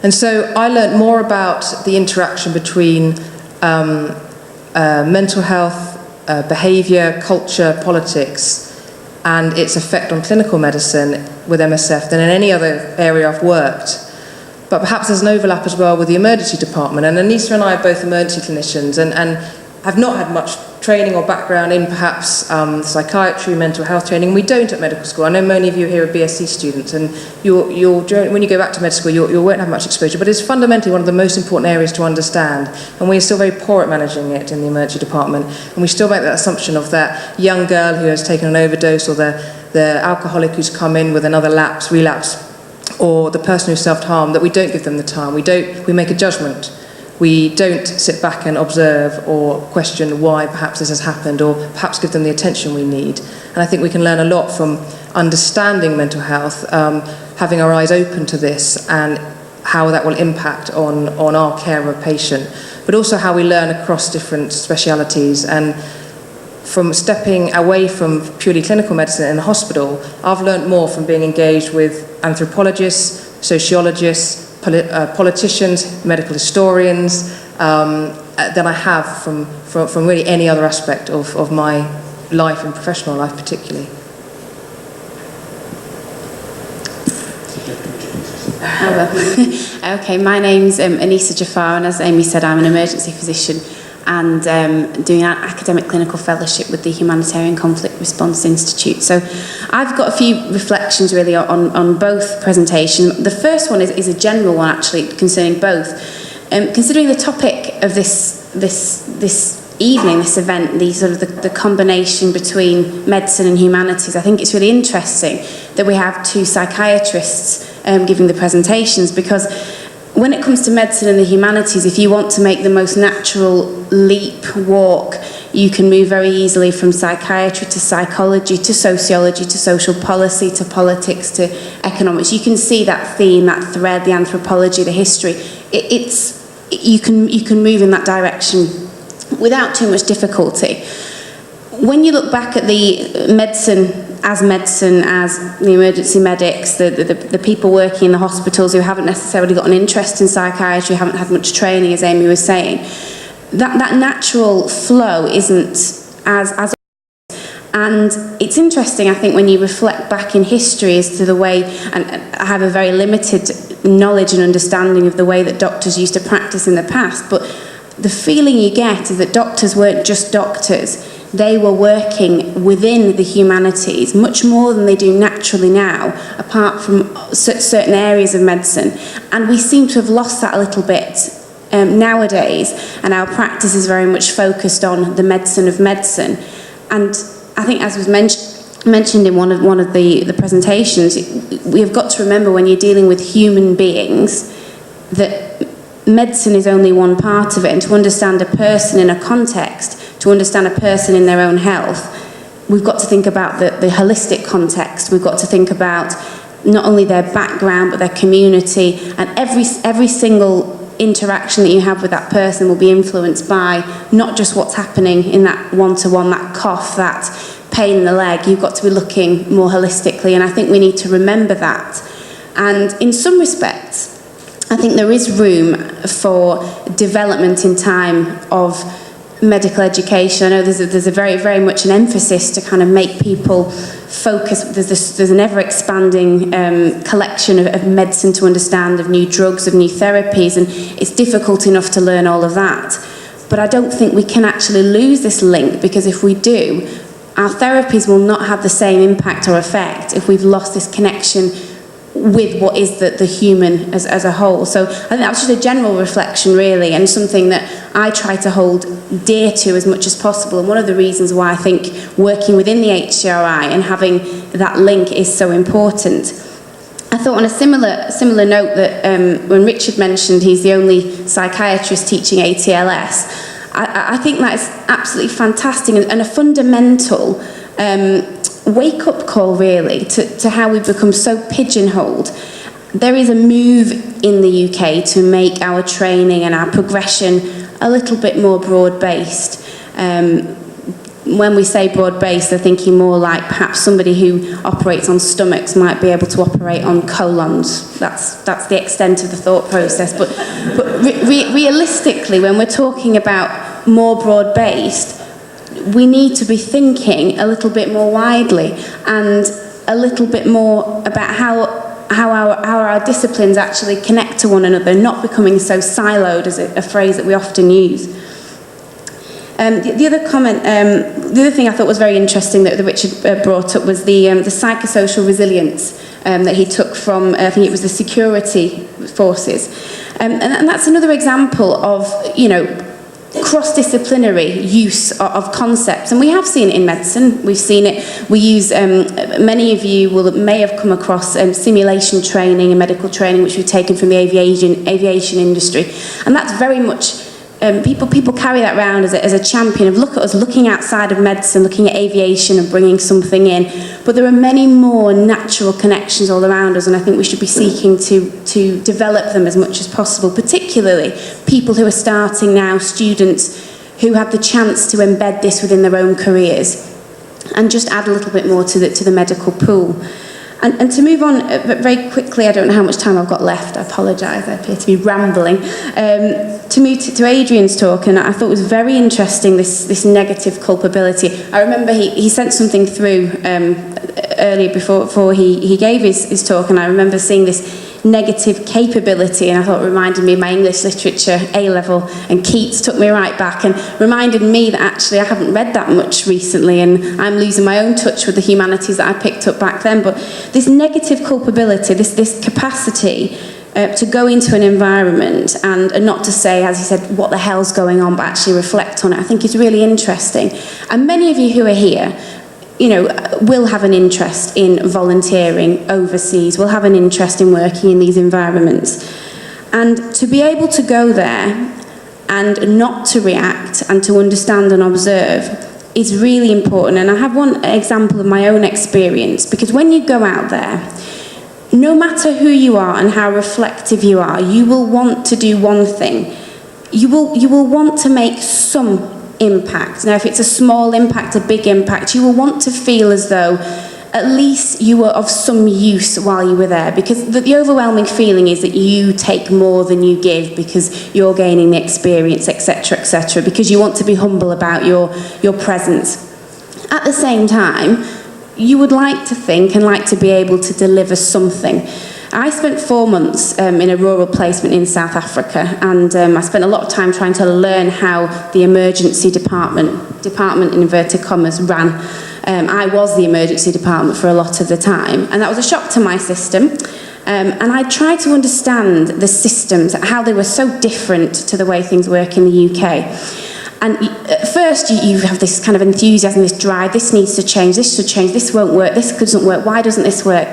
And so I learned more about the interaction between mental health, behaviour, culture, politics, and its effect on clinical medicine with MSF than in any other area I've worked. But perhaps there's an overlap as well with the emergency department. And Anisa and I are both emergency clinicians and have not had much training or background in perhaps psychiatry, mental health training. We don't at medical school. I know many of you here are BSc students, and when you go back to medical school, you won't have much exposure. But it's fundamentally one of the most important areas to understand. And we're still very poor at managing it in the emergency department. And we still make that assumption of that young girl who has taken an overdose, or the alcoholic who's come in with another relapse, or the person who self-harmed, that we don't give them the time. We make a judgment. We don't sit back and observe or question why perhaps this has happened, or perhaps give them the attention we need. And I think we can learn a lot from understanding mental health, having our eyes open to this and how that will impact on our care of a patient, but also how we learn across different specialities. And from stepping away from purely clinical medicine in a hospital, I've learned more from being engaged with anthropologists, sociologists, politicians, medical historians, than I have from really any other aspect of my life and professional life particularly. Okay, my name's Anisa Jafar, and as Amy said, I'm an emergency physician and doing an academic clinical fellowship with the Humanitarian Conflict Response Institute. So I've got a few reflections really on both presentations. The first one is a general one actually concerning both. Considering the topic of this evening, this event, the combination between medicine and humanities, I think it's really interesting that we have two psychiatrists giving the presentations, because when it comes to medicine and the humanities, if you want to make the most natural walk, you can move very easily from psychiatry to psychology to sociology to social policy to politics to economics. You can see that theme, that thread, the anthropology, the history. You can move in that direction without too much difficulty. When you look back at the medicine, as the emergency medics, the people working in the hospitals who haven't necessarily got an interest in psychiatry, haven't had much training, as Amy was saying, that natural flow isn't as and it's interesting, I think, when you reflect back in history as to the way, and I have a very limited knowledge and understanding of the way that doctors used to practice in the past, but the feeling you get is that doctors weren't just doctors. They were working within the humanities much more than they do naturally now, apart from certain areas of medicine. And we seem to have lost that a little bit nowadays, and our practice is very much focused on the medicine of medicine. And I think, as was mentioned in one of the presentations, we have got to remember when you're dealing with human beings that medicine is only one part of it, and to understand a person in a context, to understand a person in their own health, we've got to think about the holistic context. We've got to think about not only their background but their community, and every single interaction that you have with that person will be influenced by not just what's happening in that one-to-one, that cough, that pain in the leg. You've got to be looking more holistically, and I think we need to remember that. And in some respects, I think there is room for development in time of medical education. I know there's a very, very much an emphasis to kind of make people focus. There's an ever-expanding collection of medicine to understand, of new drugs, of new therapies, and it's difficult enough to learn all of that. But I don't think we can actually lose this link, because if we do, our therapies will not have the same impact or effect if we've lost this connection with what is the human as a whole. So I think that was just a general reflection really, and something that I try to hold dear to as much as possible, and one of the reasons why I think working within the HCRI and having that link is so important. I thought on a similar note that when Richard mentioned he's the only psychiatrist teaching ATLS, I think that is absolutely fantastic and a fundamental wake-up call really to how we've become so pigeonholed. There is a move in the UK to make our training and our progression a little bit more broad-based. When we say broad-based, they're thinking more like perhaps somebody who operates on stomachs might be able to operate on colons. That's the extent of the thought process. But realistically, when we're talking about more broad-based, we need to be thinking a little bit more widely and a little bit more about how our disciplines actually connect to one another, not becoming so siloed, as a phrase that we often use. The other comment, the other thing I thought was very interesting that Richard brought up was the psychosocial resilience that he took from, I think it was the security forces. And that's another example of, you know, cross-disciplinary use of concepts, and we have seen it in medicine. We've seen it. We use, many of you may have come across simulation training and medical training, which we've taken from the aviation industry, and that's very much people carry that around as a champion of, look at us looking outside of medicine, looking at aviation and bringing something in. But there are many more natural connections all around us, and I think we should be seeking to develop them as much as possible, particularly people who are starting now, students who have the chance to embed this within their own careers and just add a little bit more to the medical pool. And to move on very quickly, I don't know how much time I've got left, I apologise, I appear to be rambling. To move to Adrian's talk, and I thought it was very interesting, this negative culpability. I remember he sent something through earlier before he gave his talk, and I remember seeing this negative capability, and I thought it reminded me of my English literature A-level, and Keats took me right back and reminded me that actually I haven't read that much recently, and I'm losing my own touch with the humanities that I picked up back then. But this negative culpability, this capacity to go into an environment and not to say, as he said, what the hell's going on, but actually reflect on it, I think is really interesting. And many of you who are here, you know, will have an interest in volunteering overseas, will have an interest in working in these environments. And to be able to go there and not to react and to understand and observe is really important. And I have one example of my own experience, because when you go out there, no matter who you are and how reflective you are, you will want to do one thing. You will want to make some impact. Now, if it's a small impact, a big impact, you will want to feel as though at least you were of some use while you were there, because the overwhelming feeling is that you take more than you give because you're gaining the experience, etc., because you want to be humble about your presence. At the same time, you would like to think and like to be able to deliver something. I spent 4 months in a rural placement in South Africa, and I spent a lot of time trying to learn how the emergency department in inverted commas, ran. I was the emergency department for a lot of the time, and that was a shock to my system. And I tried to understand the systems, how they were so different to the way things work in the UK. And at first you have this kind of enthusiasm, this drive, this needs to change, this should change, this won't work, this doesn't work, why doesn't this work?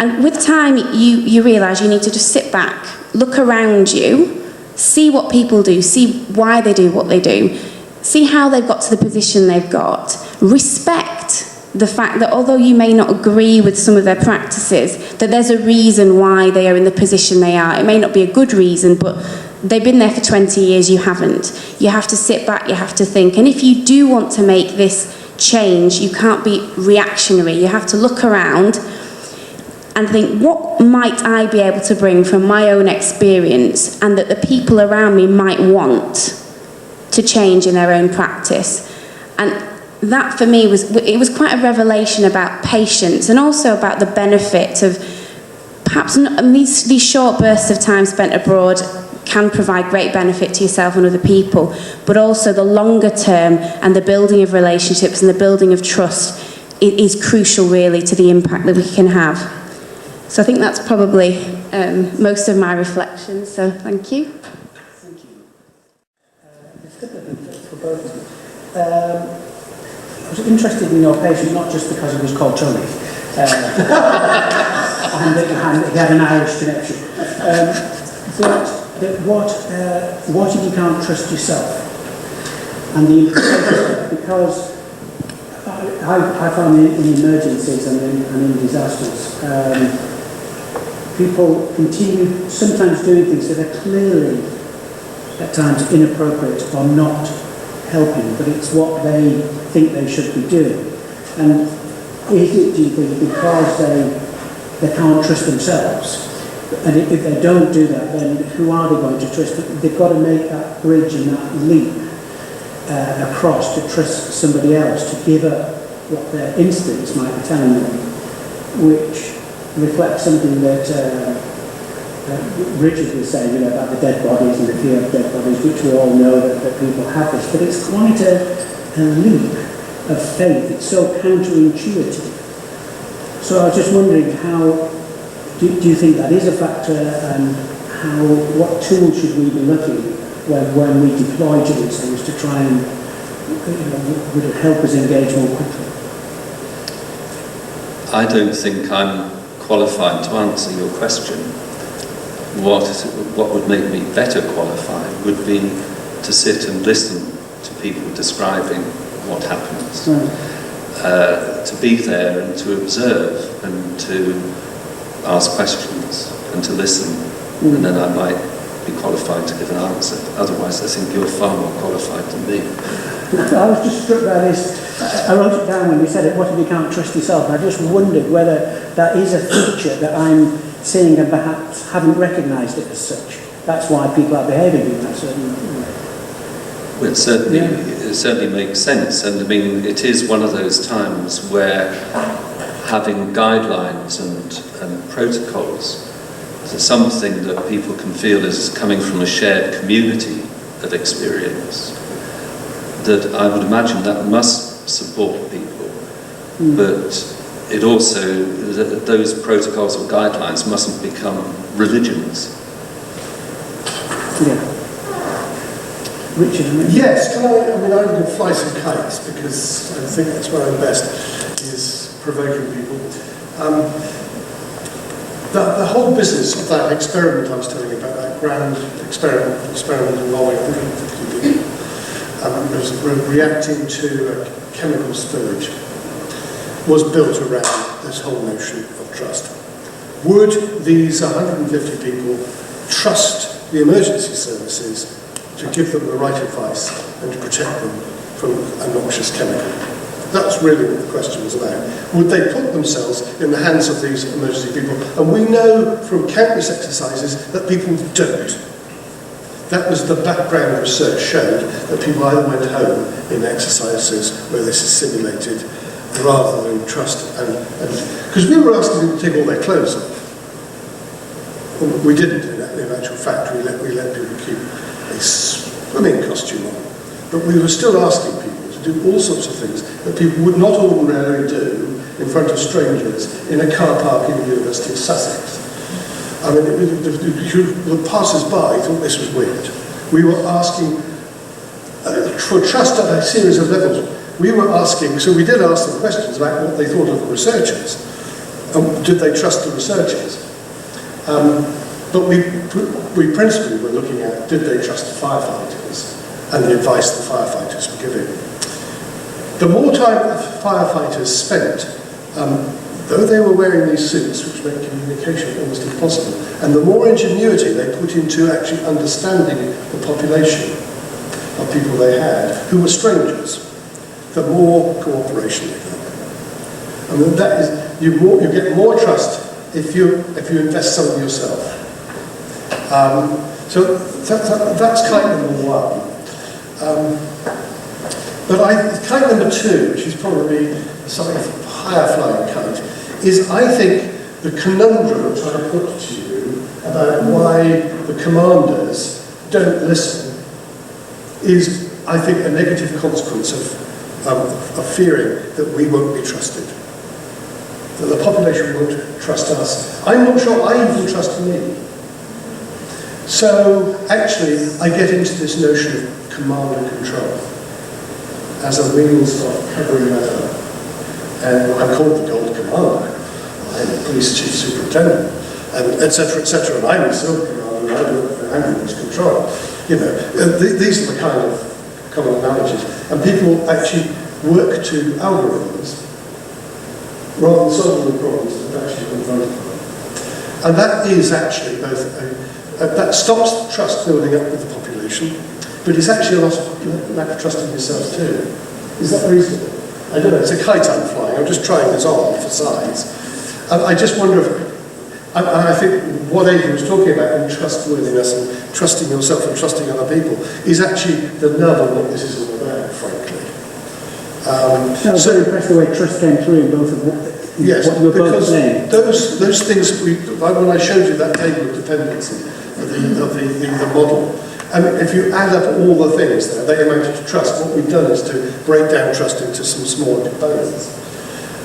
And with time, you realise you need to just sit back, look around you, see what people do, see why they do what they do, see how they've got to the position they've got, respect the fact that although you may not agree with some of their practices, that there's a reason why they are in the position they are. It may not be a good reason, but they've been there for 20 years, you haven't. You have to sit back, you have to think. And if you do want to make this change, you can't be reactionary. You have to look around and think, what might I be able to bring from my own experience and that the people around me might want to change in their own practice? And that for me it was quite a revelation about patience, and also about the benefit of perhaps these short bursts of time spent abroad can provide great benefit to yourself and other people, but also the longer term and the building of relationships and the building of trust is crucial really to the impact that we can have. So I think that's probably most of my reflections, so thank you. Thank you. There's a couple of things for both of you. I was interested in your patient not just because he was called Tony, and he had an Irish connection, but what if you can't trust yourself? And the implications, because I found in emergencies and in disasters, people continue sometimes doing things that are clearly at times inappropriate or not helping, but it's what they think they should be doing. And is it, do you think, because they can't trust themselves? And if they don't do that, then who are they going to trust? They've got to make that bridge and that leap across to trust somebody else, to give up what their instincts might be telling them, which reflects something that Richard was saying, about the dead bodies and the fear of dead bodies, which we all know that people have this, but it's quite a leap of faith. It's so counterintuitive. So I was just wondering, how do you think that is a factor, and what tools should we be looking when we deploy to these things to try and would it help us engage more quickly? I don't think I'm qualified to answer your question. What would make me better qualified would be to sit and listen to people describing what happens. To be there and to observe and to ask questions and to listen, and then I might be qualified to give an answer. Otherwise, I think you're far more qualified than me. I was just struck by this. I wrote it down when you said it, what if you can't trust yourself? I just wondered whether that is a feature that I'm seeing and perhaps haven't recognised it as such. That's why people are behaving in that certain way. Well, it certainly makes sense, and I mean, it is one of those times where having guidelines and protocols is something that people can feel is coming from a shared community of experience, that I would imagine that must support people, but it also, those protocols or guidelines mustn't become religions. Yeah. Richard? Yes, I'm going to fly some kites, because I think that's where I'm best, is provoking people. The whole business of that experiment I was telling you about, that grand experiment involving 150 people, was reacting to a chemical spillage, was built around this whole notion of trust. Would these 150 people trust the emergency services to give them the right advice and to protect them from a noxious chemical? That's really what the question was about. Would they put themselves in the hands of these emergency people? And we know from countless exercises that people don't. That was the background research showed, that people either went home in exercises where this is simulated rather than trust. Because we were asking them to take all their clothes off. Well, we didn't in actual fact. We let people keep a swimming costume on. But we were still asking people to do all sorts of things that people would not ordinarily do in front of strangers in a car park in the University of Sussex. I mean, the passers-by thought this was weird. We were asking for trust at a series of levels. We were asking, so we did ask them questions about what they thought of the researchers. Did they trust the researchers? But we principally were looking at, did they trust the firefighters and the advice the firefighters were giving? The more time the firefighters spent, though they were wearing these suits which make communication almost impossible, and the more ingenuity they put into actually understanding the population of people they had, who were strangers, the more cooperation they got. I mean, that is, you get more trust if you invest some of yourself. So that's kite number one. But kite number two, which is probably a slightly higher flying kite, is, I think, the conundrum I'm trying to put to you about why the commanders don't listen is, I think, a negative consequence of fearing that we won't be trusted. That the population won't trust us. I'm not sure I even trust me. So, actually, I get into this notion of command and control as a means of covering that up. And I'm called the Gold Commander. I'm the police chief superintendent, and etc., etc. And I'm the Silver Commander, and I work for ambulance control. These are the kind of common analogies. And people actually work to algorithms rather than solving the problems that actually confront them. And that is actually both that stops trust building up with the population, but it's actually a lot of lack of trust in yourself too. Is that reasonable? I don't know, it's a kite I'm flying, I'm just trying this on for size. And I just wonder if, I think what Adrian was talking about in trustworthiness and trusting yourself and trusting other people is actually the nub of what this is all about. I was very impressed the way trust came through in both of what you were both saying. Those things, when I showed you that table of dependency, the model, I mean, if you add up all the things there, they amount to trust. What we've done is to break down trust into some smaller components.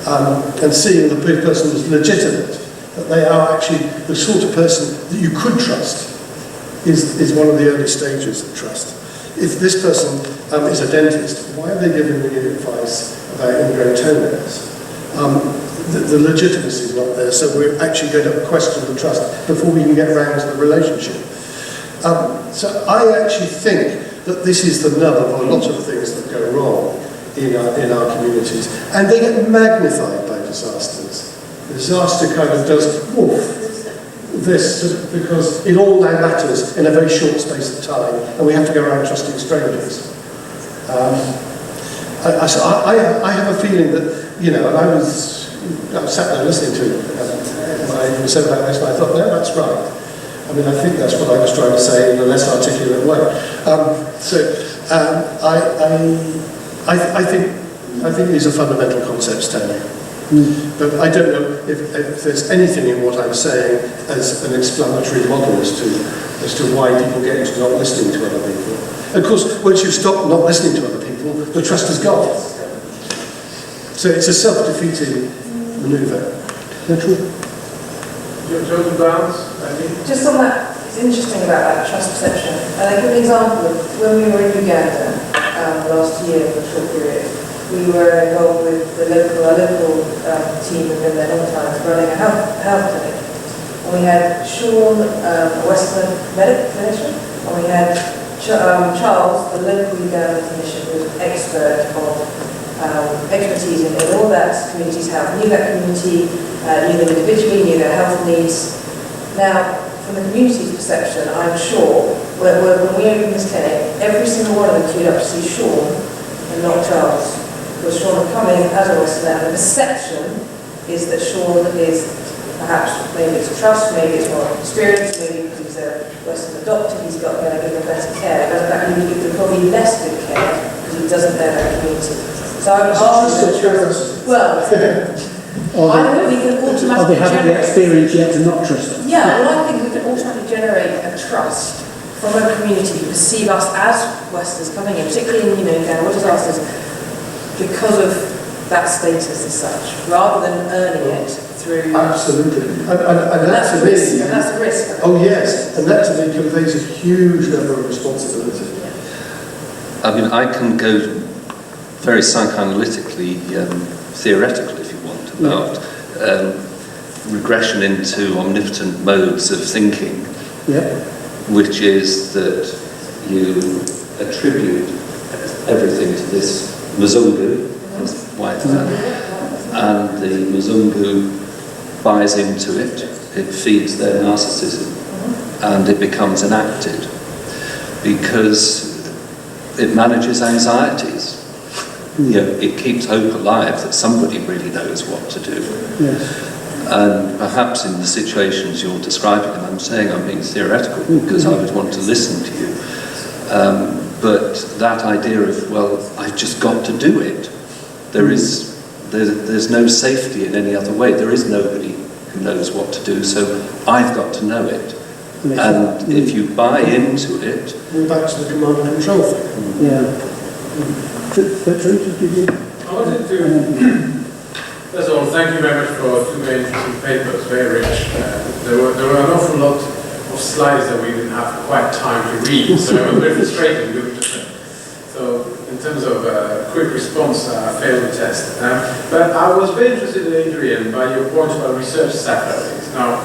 And seeing the person as legitimate, that they are actually the sort of person that you could trust, is one of the early stages of trust. If this person is a dentist, why are they giving me advice about ingrown toenails? The legitimacy is not there, so we're actually going to question the trust before we can get around to the relationship. So I actually think that this is the nub of a lot of things that go wrong in our communities, and they get magnified by disasters. Disaster kind of does this because it all now matters in a very short space of time, and we have to go around trusting strangers. I have a feeling that, you know, and I sat there listening to what I said about this, and I thought, no, that's right. I mean, I think that's what I was trying to say in a less articulate way. I think these are fundamental concepts, Tony. But I don't know if there's anything in what I'm saying as an explanatory model as to why people get into not listening to other people. Of course, once you stop not listening to other people, the trust is gone. So it's a self-defeating manoeuvre. Jonathan Barnes, I think. Just on that, it's interesting about that trust perception. And I give an example of when we were in Uganda last year for a short period. We were involved with our local team who've been there a long time, running a health clinic. And we had Sean, a Western medical clinician, and we had Charles, the local Ugandan clinician, who was an expert of expertise in all that community's health. Knew that community, knew them individually, knew their health needs. Now, from the community's perception, I'm sure, when we opened this clinic, every single one of them queued up to see Sean and not Charles. Because Sean had come in as a Westerner, and the perception is that Sean is perhaps, maybe it's trust, maybe it's more experience, maybe because he's a Westerner doctor, he's got going to give them better care, but in fact he would give them probably less good care because he doesn't know that community. So I would ask well, I think we can automatically have the experience yet to not trust them. Yeah, well I think we can automatically generate a trust from a community who perceive us as Westerners coming in, particularly in, what disasters, because of that status as such, rather than earning it through... Absolutely. And that's a risk. And that's a risk. Oh yes, and that to me conveys a huge level of responsibility. I mean, I can go very psychoanalytically theoretical, if you want, about regression into omnipotent modes of thinking, which is that you attribute everything to this Mzungu, this white man, and the Mzungu buys into it, it feeds their narcissism, and it becomes enacted because it manages anxieties. It keeps hope alive that somebody really knows what to do. And perhaps in the situations you're describing, and I'm saying I'm being theoretical because I would want to listen to you, but that idea of, well, I've just got to do it. There's no safety in any other way. There is nobody who knows what to do, so I've got to know it. And if you buy into it... We're back to the command and control thing. I wanted to... First of all, thank you very much for two very interesting papers, very rich. There were an awful lot of slides that we didn't have quite time to read, so it was very frustrating. So, in terms of quick response, I failed the test. But I was very interested, Adrian, by your point about research safaris. Now,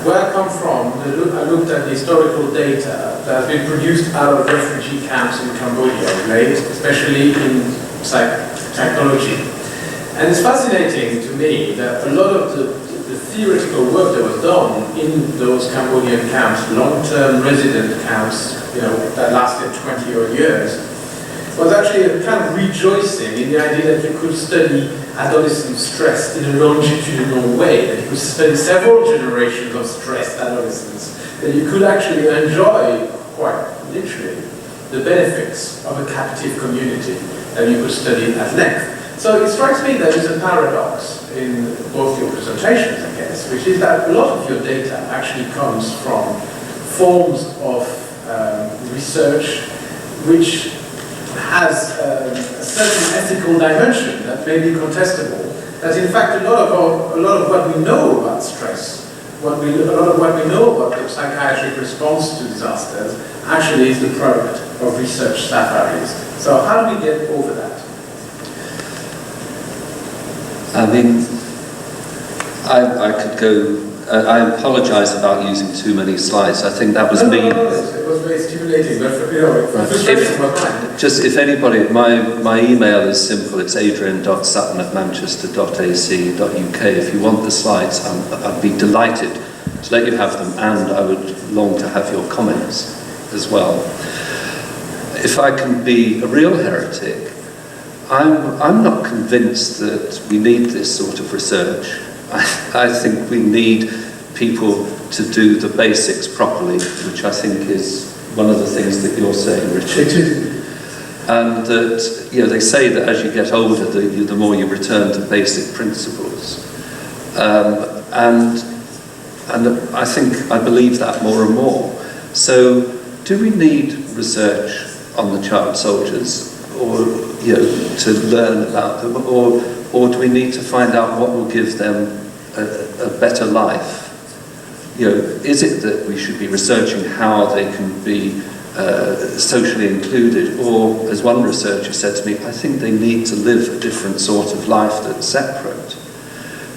where I come from, I looked at the historical data that has been produced out of refugee camps in Cambodia, right? Especially in psychology. And it's fascinating to me that a lot of the theoretical work that was done in those Cambodian camps, long-term resident camps, that lasted 20 odd years, was actually a kind of rejoicing in the idea that you could study adolescent stress in a longitudinal way, that you could study several generations of stressed adolescents, that you could actually enjoy, quite literally, the benefits of a captive community. that you could study at length. So it strikes me there is a paradox in both your presentations, I guess, which is that a lot of your data actually comes from forms of research which has a certain ethical dimension that may be contestable. That in fact a lot of what we know about stress, a lot of what we know about the psychiatric response to disasters actually is the product of research safaris. So how do we get over that? I mean, I could go. I apologise about using too many slides. I think that was me. No, it was very stimulating, but if anybody, my email is simple. It's adrian.sutton@manchester.ac.uk. If you want the slides, I'd be delighted to let you have them, and I would long to have your comments as well. If I can be a real heretic, I'm not convinced that we need this sort of research. I think we need people to do the basics properly, which I think is one of the things that you're saying, Richard. And that, they say that as you get older, the more you return to basic principles. And I believe that more and more. So, do we need research on the child soldiers, or to learn about them, or do we need to find out what will give them a better life? Is it that we should be researching how they can be socially included, or, as one researcher said to me, I think they need to live a different sort of life that's separate.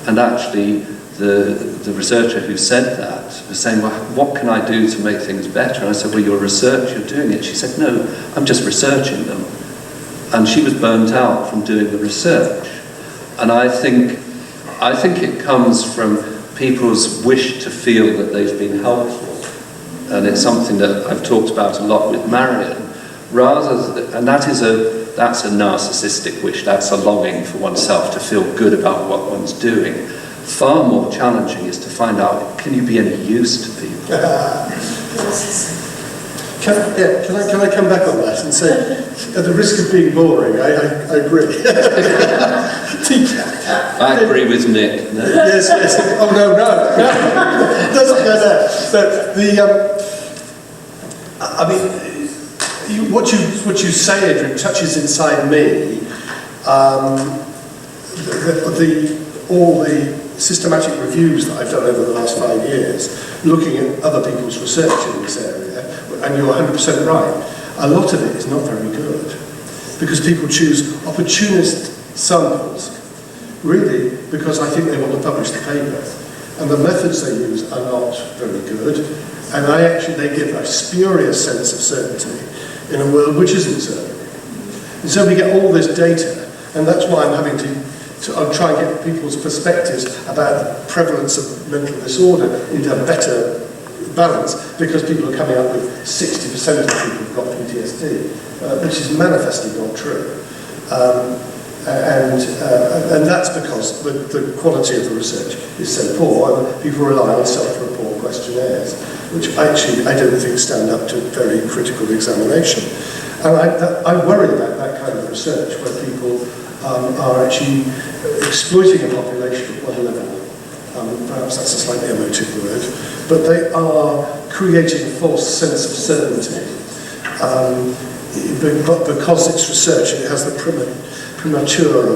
And actually, the researcher who said that was saying, well, what can I do to make things better? And I said, well, your research, you're doing it. She said, no, I'm just researching them. And she was burnt out from doing the research. And I think it comes from people's wish to feel that they've been helpful. And it's something that I've talked about a lot with Marion. And that's a narcissistic wish. That's a longing for oneself to feel good about what one's doing. Far more challenging is to find out, can you be any use to people? Can I come back on that and say, at the risk of being boring, I agree. I agree with Nick. No. Yes. Oh no. Doesn't go there. So what you say, Adrian, touches inside me. All the systematic reviews that I've done over the last 5 years, looking at other people's research in this area, and you're 100% right, a lot of it is not very good, because people choose opportunist samples, really, because I think they want to publish the paper, and the methods they use are not very good, and they give a spurious sense of certainty in a world which isn't certain. And so we get all this data, and that's why I'm having to try and get people's perspectives about the prevalence of mental disorder into a better balance, because people are coming up with 60% of people who've got PTSD, which is manifestly not true. And that's because the quality of the research is so poor, and people rely on self-report questionnaires, which actually I don't think stand up to very critical examination. And I worry about that kind of research, where people are actually exploiting a population at one level. Perhaps that's a slightly emotive word, but they are creating a false sense of certainty. But because it's research and it has the primature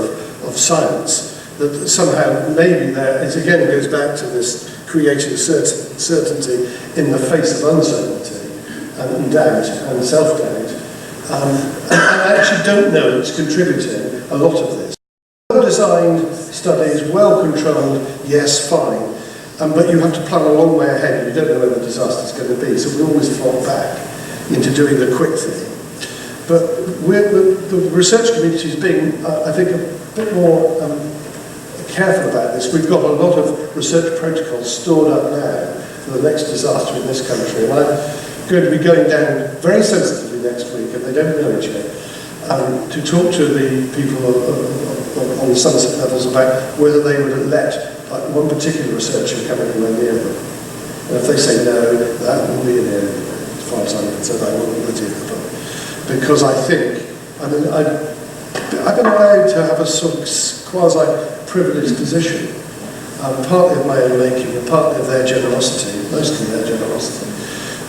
of science, that somehow maybe it again goes back to this creating certainty in the face of uncertainty and doubt and self-doubt. And I actually don't know it's contributing a lot of this. Well-designed studies, well-controlled, yes, fine. But you have to plan a long way ahead. You don't know where the disaster is going to be, so we always fall back into doing the quick thing. But the research community is being, I think, a bit more careful about this. We've got a lot of research protocols stored up now for the next disaster in this country, and I'm going to be going down very sensitively next week, and they don't know it yet, to talk to the people on the Somerset levels about whether they would let one particular researcher come anywhere near them. And if they say no, that wouldn't be an area, as far as I'm concerned, I wouldn't let it happen. Because I think, I've been allowed to have a sort of quasi-privileged position, partly of my own making and partly of their generosity, mostly their generosity.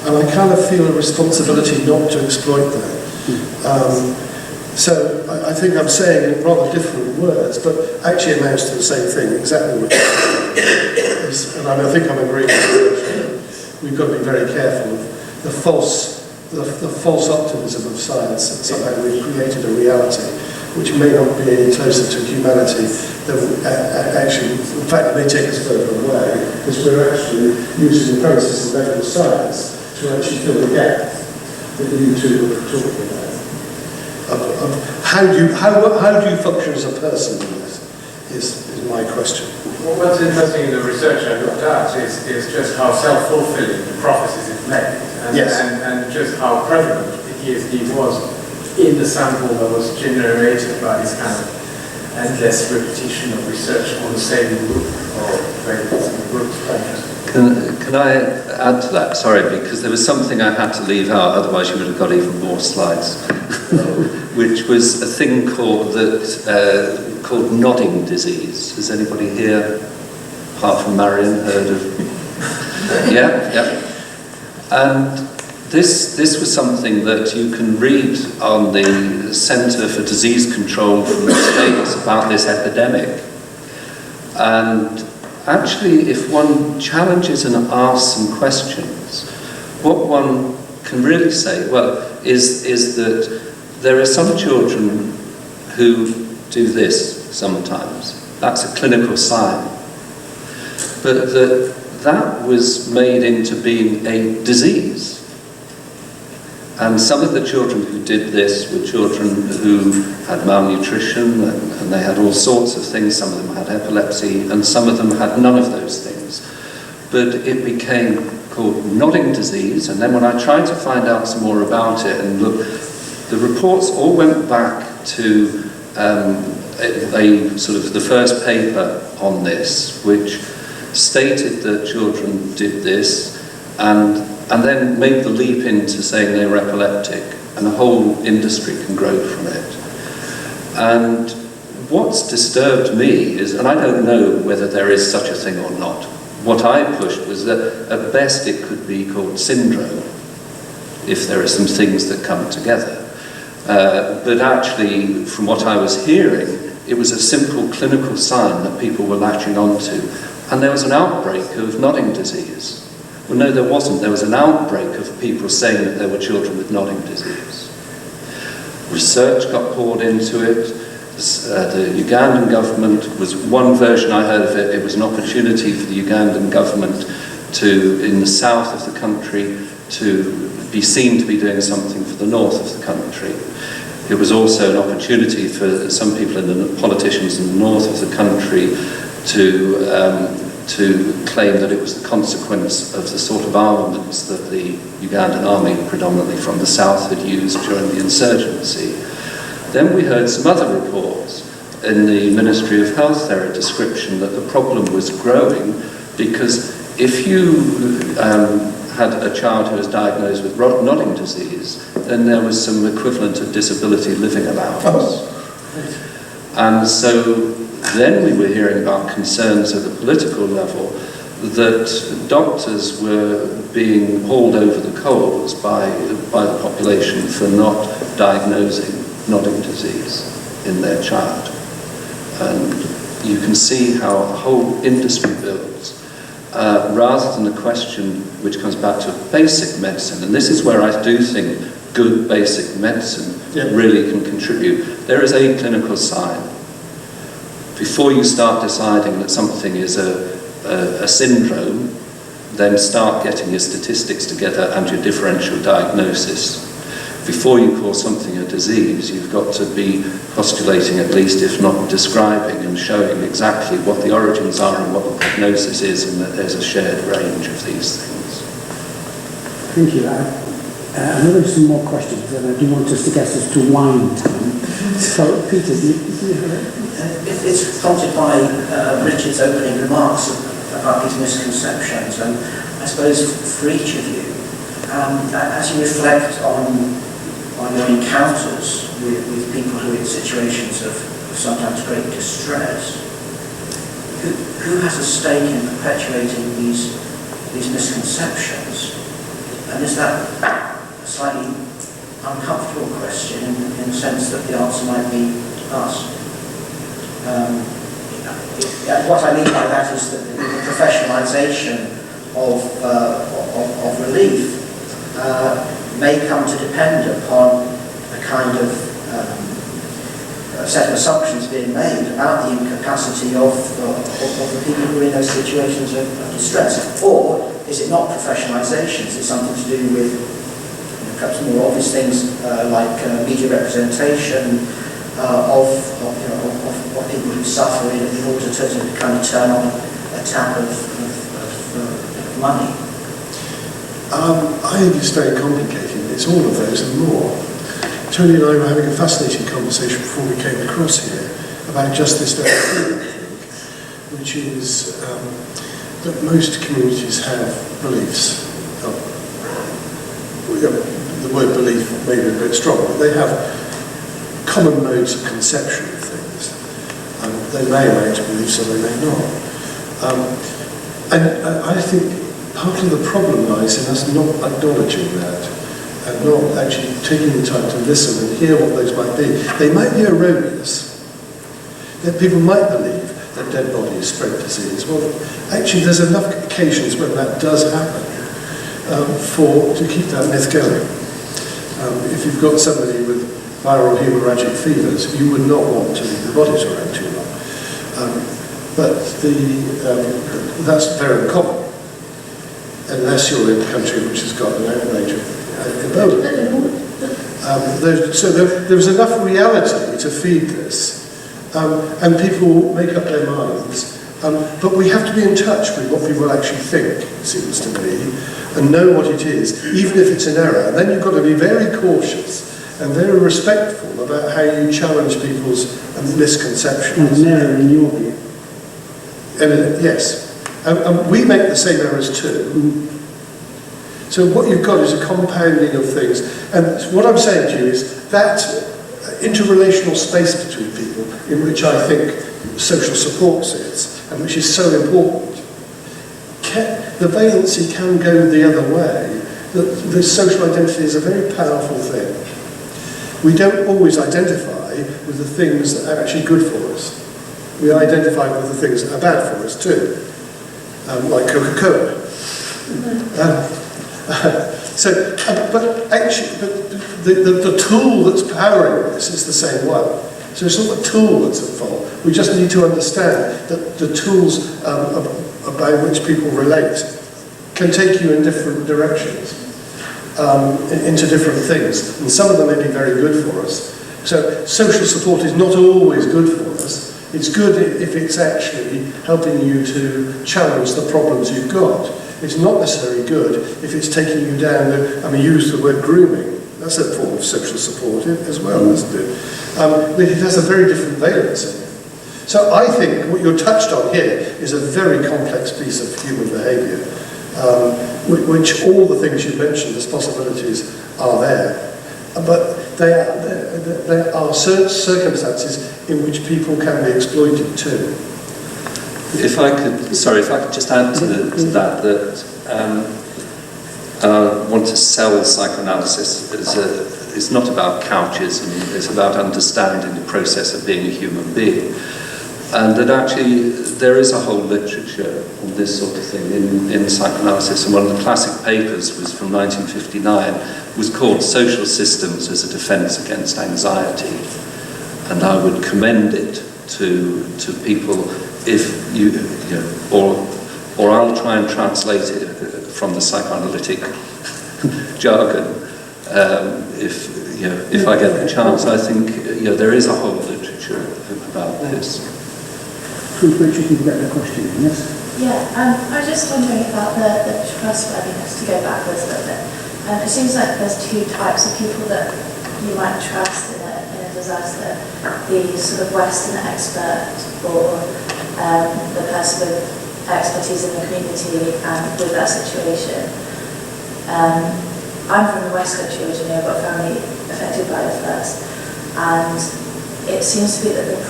And I kind of feel a responsibility not to exploit that. So I think I'm saying in rather different words, but actually amounts to the same thing, exactly what you're saying. And I think I'm agreeing with you. We've got to be very careful of the false optimism of science, that somehow we've created a reality which may not be any closer to humanity than actually, in fact, it may take us further away, because we're actually using the process of medical science to actually fill the gap that you two were talking about. How do you function as a person in this, is my question. Well, what's interesting in the research I looked at is just how self-fulfilling the prophecies it made, and just how prevalent PTSD was in the sample that was generated by this kind of endless repetition of research on the same group or very different groups. Can I add to that? Sorry, because there was something I had to leave out, otherwise you would have got even more slides, which was a thing called nodding disease. Has anybody here, apart from Marion, heard of? Yeah. And this was something that you can read on the Centre for Disease Control from the States about this epidemic. And actually, if one challenges and asks some questions, what one can really say, is that there are some children who do this sometimes. That's a clinical sign. But that was made into being a disease. And some of the children who did this were children who had malnutrition, and they had all sorts of things. Some of them had epilepsy, and some of them had none of those things. But it became called nodding disease, and then when I tried to find out some more about it and look, the reports all went back to a sort of the first paper on this, which stated that children did this, and then made the leap into saying they were epileptic, and a whole industry can grow from it. And what's disturbed me is, and I don't know whether there is such a thing or not, what I pushed was that at best it could be called syndrome, if there are some things that come together. But actually, from what I was hearing, it was a simple clinical sign that people were latching onto. And there was an outbreak of nodding disease. Well, no, there wasn't. There was an outbreak of people saying that there were children with nodding disease. Research got poured into it. The Ugandan government was one version I heard of it. It was an opportunity for the Ugandan government to, in the south of the country, to be seen to be doing something for the north of the country. It was also an opportunity for some people, politicians in the north of the country, to claim that it was the consequence of the sort of armaments that the Ugandan army, predominantly from the south, had used during the insurgency. Then we heard some other reports in the Ministry of Health. There a description that the problem was growing because if you had a child who was diagnosed with nodding disease, then there was some equivalent of disability living allowance. And so then we were hearing about concerns at the political level that doctors were being hauled over the coals by the population for not diagnosing nodding disease in their child. And you can see how a whole industry builds, rather than a question which comes back to basic medicine. And this is where I do think good basic medicine really can contribute. There is a clinical sign. Before you start deciding that something is a syndrome, then start getting your statistics together and your differential diagnosis. Before you call something a disease, you've got to be postulating at least, if not describing and showing exactly what the origins are and what the prognosis is, and that there's a shared range of these things. Thank you. I know there's some more questions, and I do want us to get us to wine time. So, Peter, it's prompted by Richard's opening remarks about these misconceptions, and I suppose for each of you, as you reflect on by your encounters with people who are in situations of sometimes great distress, who has a stake in perpetuating these misconceptions? And is that a slightly uncomfortable question in the sense that the answer might be us? What I mean by that is that the professionalisation of relief may come to depend upon a kind of set of assumptions being made about the incapacity of the people who are in those situations of distress. Or is it not professionalisation? Is it something to do with perhaps more obvious things like media representation of people who suffer in order to kind of turn on a tap of money? I think it's very complicated. It's all of those and more. Tony and I were having a fascinating conversation before we came across here about just this very thing, I think, which is that most communities have beliefs. The word belief may be a bit strong, but they have common modes of conception of things. They may amount to beliefs or they may not. And I think part of the problem lies in us not acknowledging that and not actually taking the time to listen and hear what those might be. They might be erroneous. That people might believe that dead bodies spread disease. Well, actually there's enough occasions when that does happen to keep that myth going. If you've got somebody with viral hemorrhagic fevers, you would not want to leave the bodies around too long. But that's very uncommon, unless you're in a country which has got an outrage of Ebola. So there's enough reality to feed this, and people make up their minds. But we have to be in touch with what people actually think, it seems to me, and know what it is, even if it's an error. And then you've got to be very cautious and very respectful about how you challenge people's misconceptions. And an error in your view. And, yes. And we make the same errors too. So what you've got is a compounding of things. And what I'm saying to you is that interrelational space between people in which I think social support sits, and which is so important, the valency can go the other way. The social identity is a very powerful thing. We don't always identify with the things that are actually good for us. We identify with the things that are bad for us too, like Coca-Cola. But actually, the tool that's powering this is the same one. So it's not the tool that's at fault. We just need to understand that the tools by which people relate can take you in different directions, into different things. And some of them may be very good for us. So social support is not always good for us. It's good if it's actually helping you to challenge the problems you've got. It's not necessarily good if it's taking you down you use the word grooming. That's a form of social support as well, isn't it? But it has a very different valency. So I think what you're touched on here is a very complex piece of human behaviour, which all the things you mentioned as possibilities are there. But there are certain circumstances in which people can be exploited too. If I could just add to that I want to sell psychoanalysis it's not about couches, and it's about understanding the process of being a human being. And that actually there is a whole literature on this sort of thing in psychoanalysis, and one of the classic papers was from 1959, was called Social Systems as a Defense Against Anxiety. And I would commend it to people if you know, or I'll try and translate it from the psychoanalytic jargon if I get the chance. I think there is a whole literature about this. Which you can get the question in, yes? Yeah, I was just wondering about the trustworthiness, to go backwards a little bit. It seems like there's two types of people that you might trust in a disaster: the sort of Western expert, or the person with expertise in the community and with that situation. I'm from the West Country originally, I've got family affected by the floods, and it seems to be that the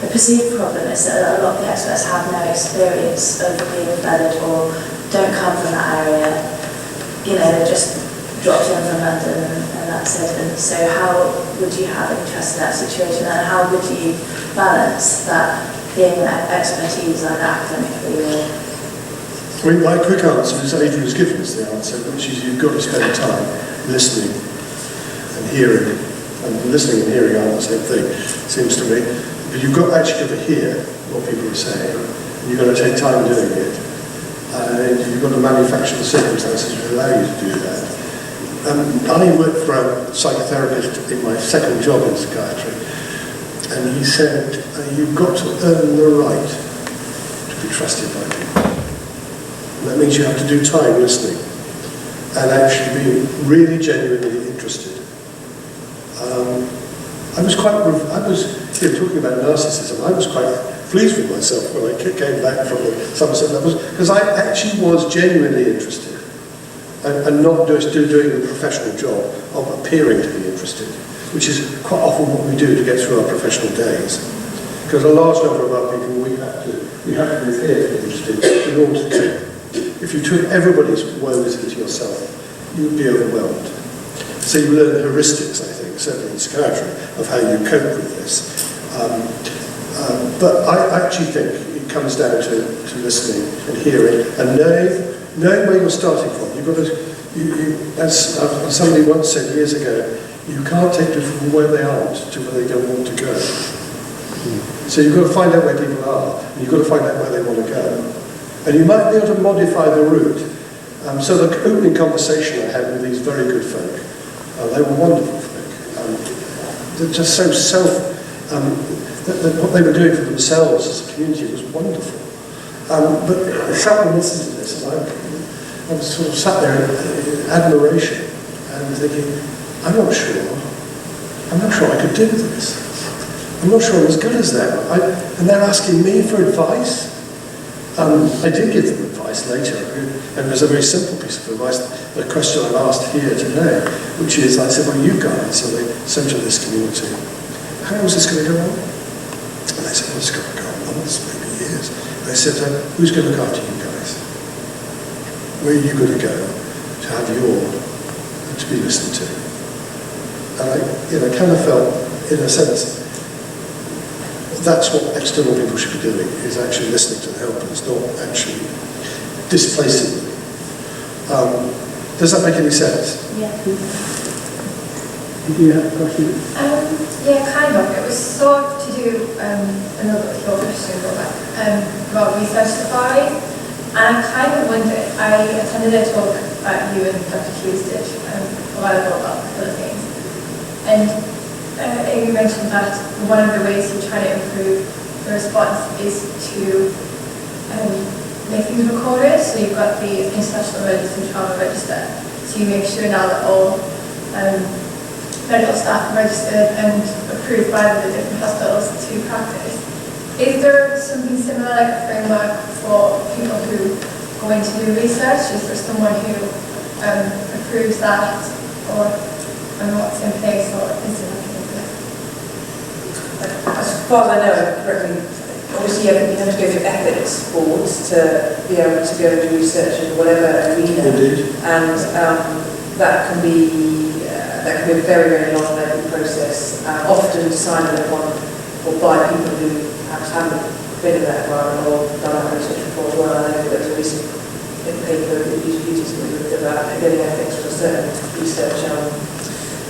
perceived problem is that a lot of the experts have no experience of being flooded or don't come from that area. You know, they're just dropped in from London and that's it. And so how would you have any trust in that situation, and how would you balance that being expertise either academically or... I mean, my quick answer is Adrian's given us the answer, which is you've got to spend time listening and hearing. And listening and hearing aren't the same thing, it seems to me. But you've actually got to hear what people are saying, and you've got to take time doing it. And you've got to manufacture the circumstances that allow you to do that. I worked for a psychotherapist in my second job in psychiatry, and he said, you've got to earn the right to be trusted by people. And that means you have to do time listening and actually be really genuinely interested. Talking about narcissism, I was quite pleased with myself when I came back from the Somerset levels, because I actually was genuinely interested and not just doing the professional job of appearing to be interested, which is quite often what we do to get through our professional days. Because a large number of our people, we have to appear to be interested in order to. If you took everybody's woes into yourself, you would be overwhelmed. So you learn heuristics, I think, certainly in psychiatry, of how you cope with this. But I actually think it comes down to listening and hearing and knowing where you're starting from. You've got to, as somebody once said years ago, you can't take people from where they aren't to where they don't want to go. So you've got to find out where people are, and you've got to find out where they want to go. And you might be able to modify the route. So the opening conversation I had with these very good folk, they were wonderful folk. They're just so what they were doing for themselves as a community was wonderful. But I sat and listened to this, and I was sort of sat there in admiration and thinking, I'm not sure I could do this. I'm not sure I'm as good as them. And they're asking me for advice. I did give them advice later, and it was a very simple piece of advice, the question I've asked here today, which is, I said, well, you guys are the centre of this community. How long is this going to go on? And they said, well, it's going to go on months, maybe years. And I said, who's going to look after you guys? Where are you going to go to have to be listened to? And I kind of felt, in a sense, that's what external people should be doing, is actually listening to the helpers, not actually displacing them. Does that make any sense? Yeah. Do you have a question? Yeah, kind of. It was sort of to do another your question about research safari, and I kind of wondered. I attended a talk that you and Dr. Hughes did a while ago about the Philippines, and you mentioned that one of the ways you try to improve the response is to make things recorded. So you've got the International Emergency Trauma Register. So you make sure now that all medical staff are registered and approved by the different hospitals to practice. Is there something similar, like a framework for people who go in to do research? Is there someone who approves that, or what's in place, or is there nothing in place? As far as I know, obviously you have to go through ethics boards to be able to go and do research in whatever arena. Indeed. And that can be a very, very long legal process, often decided upon or by people who perhaps haven't been in that environment or done that research before as well. I know there was a recent paper that you about getting ethics for certain research,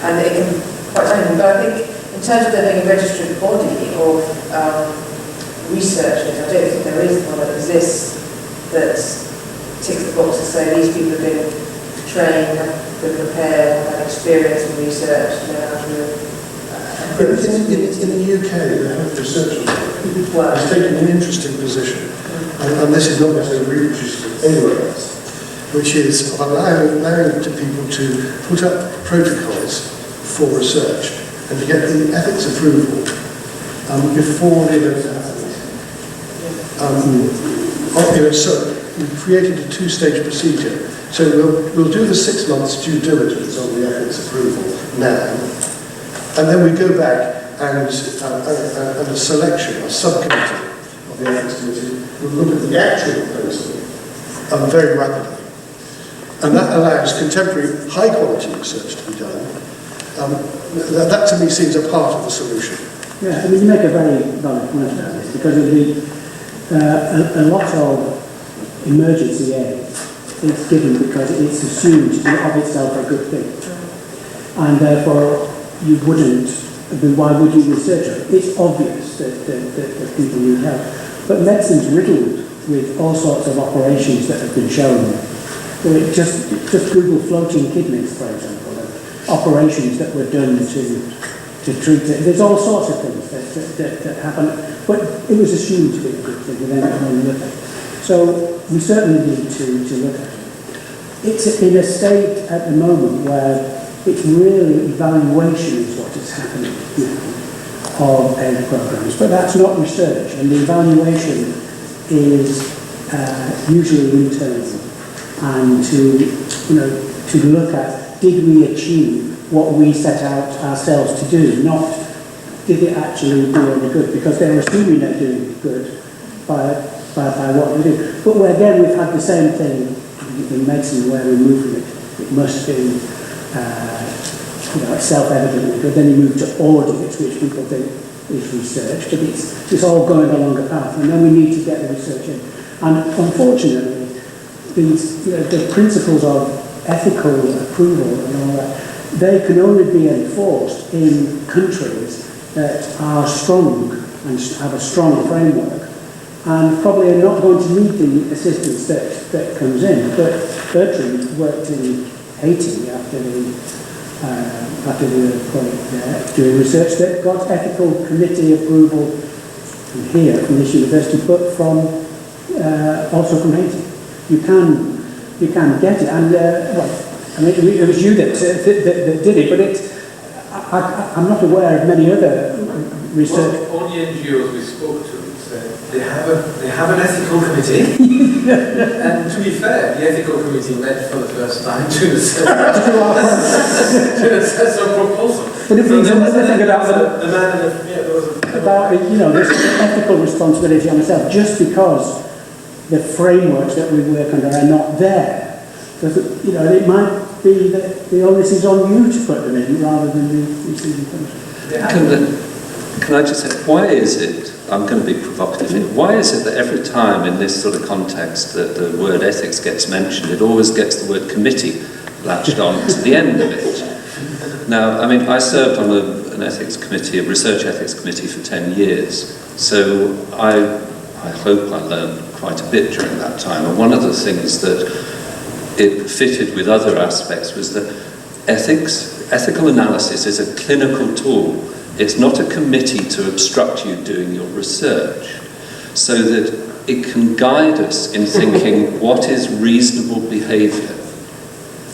and it can be quite challenging. But I think in terms of there being a registered body of researchers, I don't think there is one that exists that ticks the box to say these people have been trained, have been prepared, have experience in research, know how to in the UK, the health research has taken an interesting position, and this is not necessarily reproducible anywhere else, which is allowing to people to put up protocols for research and to get the ethics approval before the event happens. So we've created a two-stage procedure. So we'll do the 6 months due diligence on the ethics approval now, and then we go back and a selection, a subcommittee of the ethics committee will look at the actual proposal very rapidly. And that allows contemporary high-quality research to be done. That to me seems a part of the solution. Yeah, I mean, you make a very valid point about this, because of a lot of emergency aid is given because it's assumed to be of itself a good thing. And therefore, you wouldn't, then why would you research it? It's obvious that people need help. But medicine's riddled with all sorts of operations that have been shown. Just Google floating kidneys, for example, operations that were done to treat it. There's all sorts of things that happen, but it was assumed to be a good thing, and then look at it. So we certainly need to look at it. It's in a state at the moment where it's really evaluation is what is happening now of aid programs, but that's not research, and the evaluation is usually internal, and to look at, did we achieve what we set out ourselves to do, not did it actually do any good, because they're assuming they're doing good by what they do. But again, we've had the same thing in medicine where we move from it must be self-evidently good, then you move to audits, which people think is research, but it's all going along a path, and then we need to get the research in. And unfortunately, the principles of ethical approval and all that, they can only be enforced in countries that are strong and have a strong framework, and probably are not going to need the assistance that comes in. But Bertrand worked in Haiti after the earthquake there, doing research that got ethical committee approval from here, from this university, but from also from Haiti. You can get it, and I mean, it was you that did it, but I'm not aware of many other research. All the NGOs we spoke to said they have an ethical committee, and to be fair, the ethical committee met for the first time to assess a proposal. But if there's another thing about the man in the, there was about this ethical responsibility on myself, just because the frameworks that we work under are not there, it might be that the onus is on you to put them in rather than the receiving country. Can I just say, why is it, I'm going to be provocative here, why is it that every time in this sort of context that the word ethics gets mentioned, it always gets the word committee latched on to the end of it? Now, I mean, I served on an ethics committee, a research ethics committee for 10 years, so I hope I learned quite a bit during that time, and one of the things that it fitted with other aspects was that ethical analysis is a clinical tool. It's not a committee to obstruct you doing your research, so that it can guide us in thinking what is reasonable behaviour,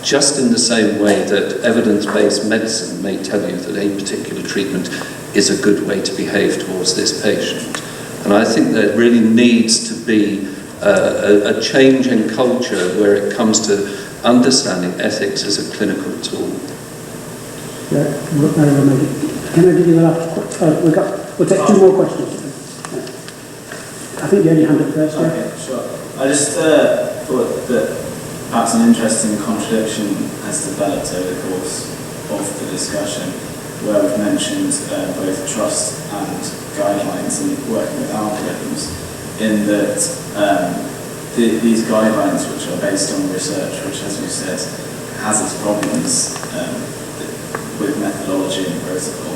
just in the same way that evidence-based medicine may tell you that a particular treatment is a good way to behave towards this patient. And I think there really needs to be a change in culture where it comes to understanding ethics as a clinical tool. Yeah, can I give you the last we'll take two more questions. I think you only hand up first. Okay, sure. I just thought that perhaps an interesting contradiction has developed over the course of the discussion, where we've mentioned both trust and guidelines and working with algorithms, in that these guidelines, which are based on research, which, as we said, has its problems with methodology and protocol,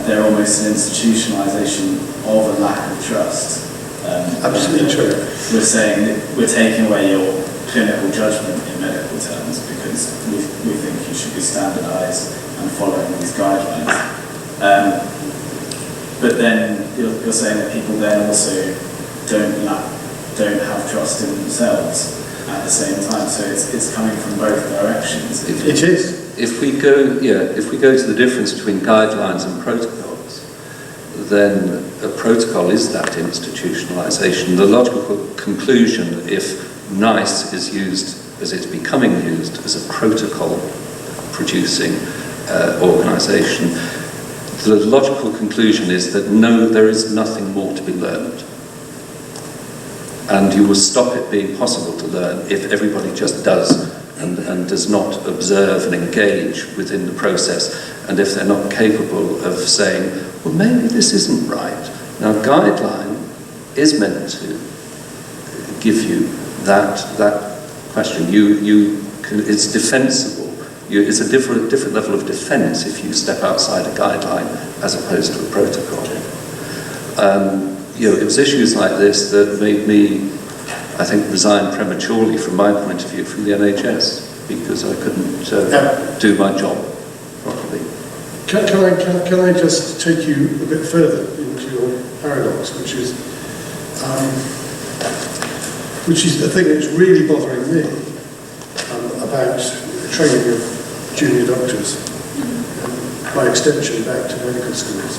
they're almost an institutionalization of a lack of trust. Absolutely true. We're saying that we're taking away your clinical judgment in medical terms because we think you should be standardized and following these guidelines. But then you're saying that people then also don't have trust in themselves at the same time. So it's coming from both directions. It is. If we go to the difference between guidelines and protocols, then a protocol is that institutionalization. The logical conclusion, if nice is used as it's becoming used as a protocol producing organization, the logical conclusion is that no, there is nothing more to be learned. And you will stop it being possible to learn if everybody just does and does not observe and engage within the process, and if they're not capable of saying, well, maybe this isn't right. Now, guideline is meant to give you that question. It's defensible. It's a different level of defense if you step outside a guideline as opposed to a protocol. It was issues like this that made me, I think, resign prematurely from my point of view from the NHS, because I couldn't do my job properly. Can I just take you a bit further into your paradox, which is the thing that's really bothering me about training of junior doctors, and by extension back to medical schools,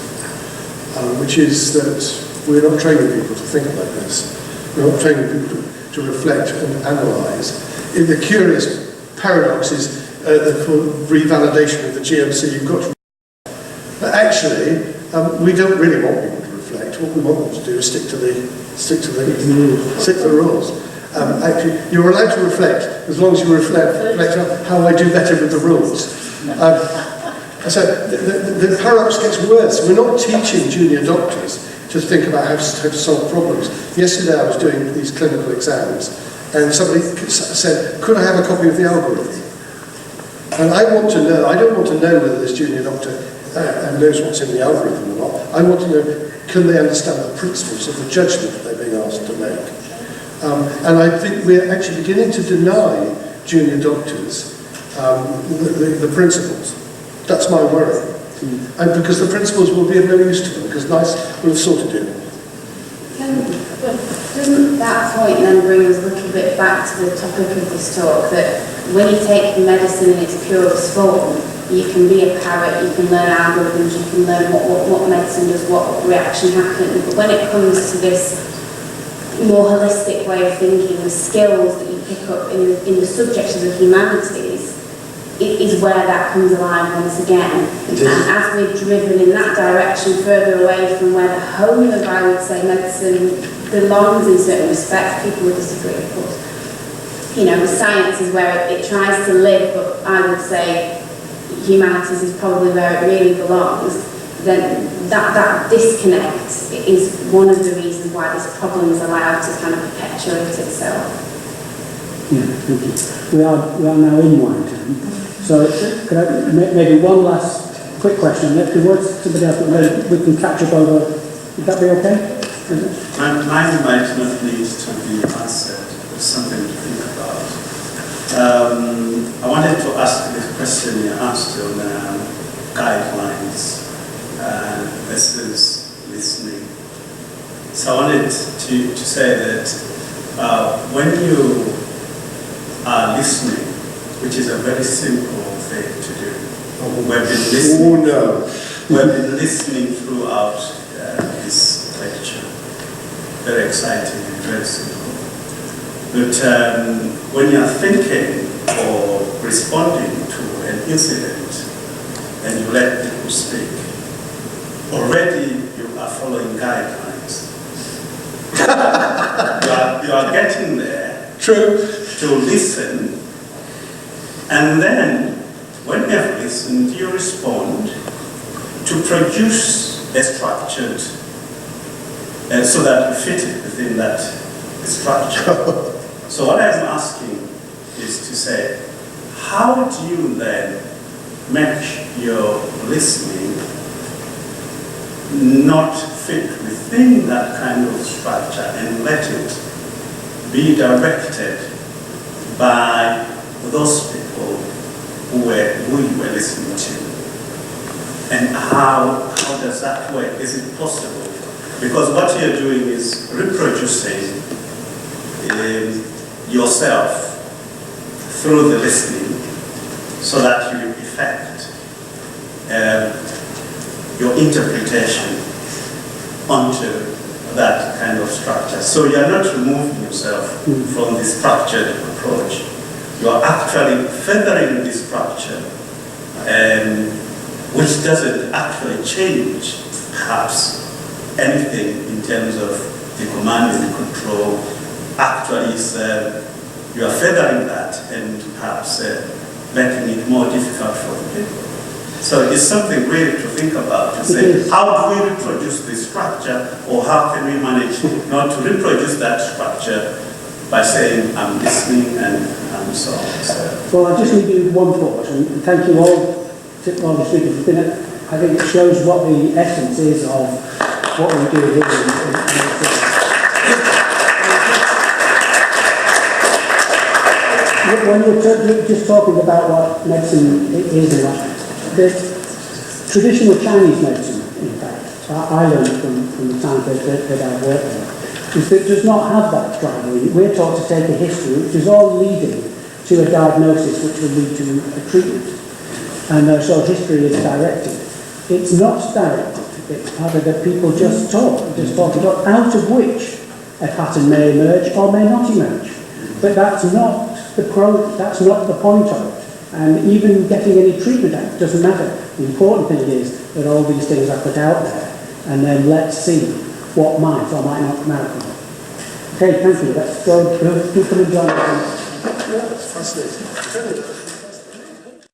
which is that we're not training people to think like this. We're not training people to reflect and analyse. The curious paradox is the revalidation of the GMC. You've got to, but actually, we don't really want people to reflect. What we want them to do is stick to the rules. Actually, you're allowed to reflect as long as you reflect on how I do better with the rules. So the paradox gets worse. We're not teaching junior doctors to think about how to solve problems. Yesterday I was doing these clinical exams, and somebody said, could I have a copy of the algorithm? And I want to know, I don't want to know whether this junior doctor knows what's in the algorithm or not. I want to know, can they understand the principles of the judgment that they're being asked to make? And I think we're actually beginning to deny junior doctors the principles. That's my worry. And because the principles will be of no use to them, because NICE will have sorted it. Doesn't that point then bring us a little bit back to the topic of this talk, that when you take medicine in its purest form, you can be a parrot, you can learn algorithms, you can learn what medicine does, what reaction happens, but when it comes to this more holistic way of thinking, the skills that you pick up in the subjects of the humanities, it is where that comes alive once again. And as we're driven in that direction further away from where the home of, I would say, medicine belongs in certain respects, people would disagree, of course. The science is where it tries to live, but I would say humanities is probably where it really belongs. Then that disconnect is one of the reasons why this problem is allowed to kind of perpetuate itself. Yeah, thank you. We are now in Warrington. So could I maybe one last quick question? If there was somebody else, we can catch up over. Would that be okay? Mine might not need to be answered. There's something to think about. I wanted to ask this question you asked on guidelines versus listening. So I wanted to say that when you are listening, which is a very simple thing to do. We've been listening. We've been listening throughout this lecture. Very exciting and very simple. But when you're thinking or responding to an incident and you let people speak, already you are following guidelines. you are getting there. True. To listen. And then, when you have listened, you respond to produce a structured, so that you fit it within that structure. So what I'm asking is to say, how do you then make your listening not fit within that kind of structure and let it be directed by those people who you were listening to? And how does that work? Is it possible? Because what you're doing is reproducing yourself through the listening so that you effect your interpretation onto that kind of structure. So you are not removing yourself from the structured approach. You are actually feathering the structure, which doesn't actually change, perhaps, anything in terms of the command and control. Actually, you are feathering that and perhaps making it more difficult for the people. So it's something really to think about, to say, how do we reproduce this structure, or how can we manage not to reproduce that structure by saying, I'm listening and so on. So. Well, I just leave you one thought, and thank you all the speakers. I think it shows what the essence is of what we do here. When you're just talking about what medicine is and what the traditional Chinese medicine, in fact, I learned from the time that I worked there, is that it does not have that driver in it. We're taught to take a history, which is all leading to a diagnosis which will lead to a treatment. And so history is directed. It's not directed. It's part of that people just talk about, out of which a pattern may emerge or may not emerge. But that's not the point of it. And even getting any treatment out doesn't matter. The important thing is that all these things are put out there, and then let's see what might or might not come out from it. Okay, thank you. Let's go. Do come and join us. Fascinating.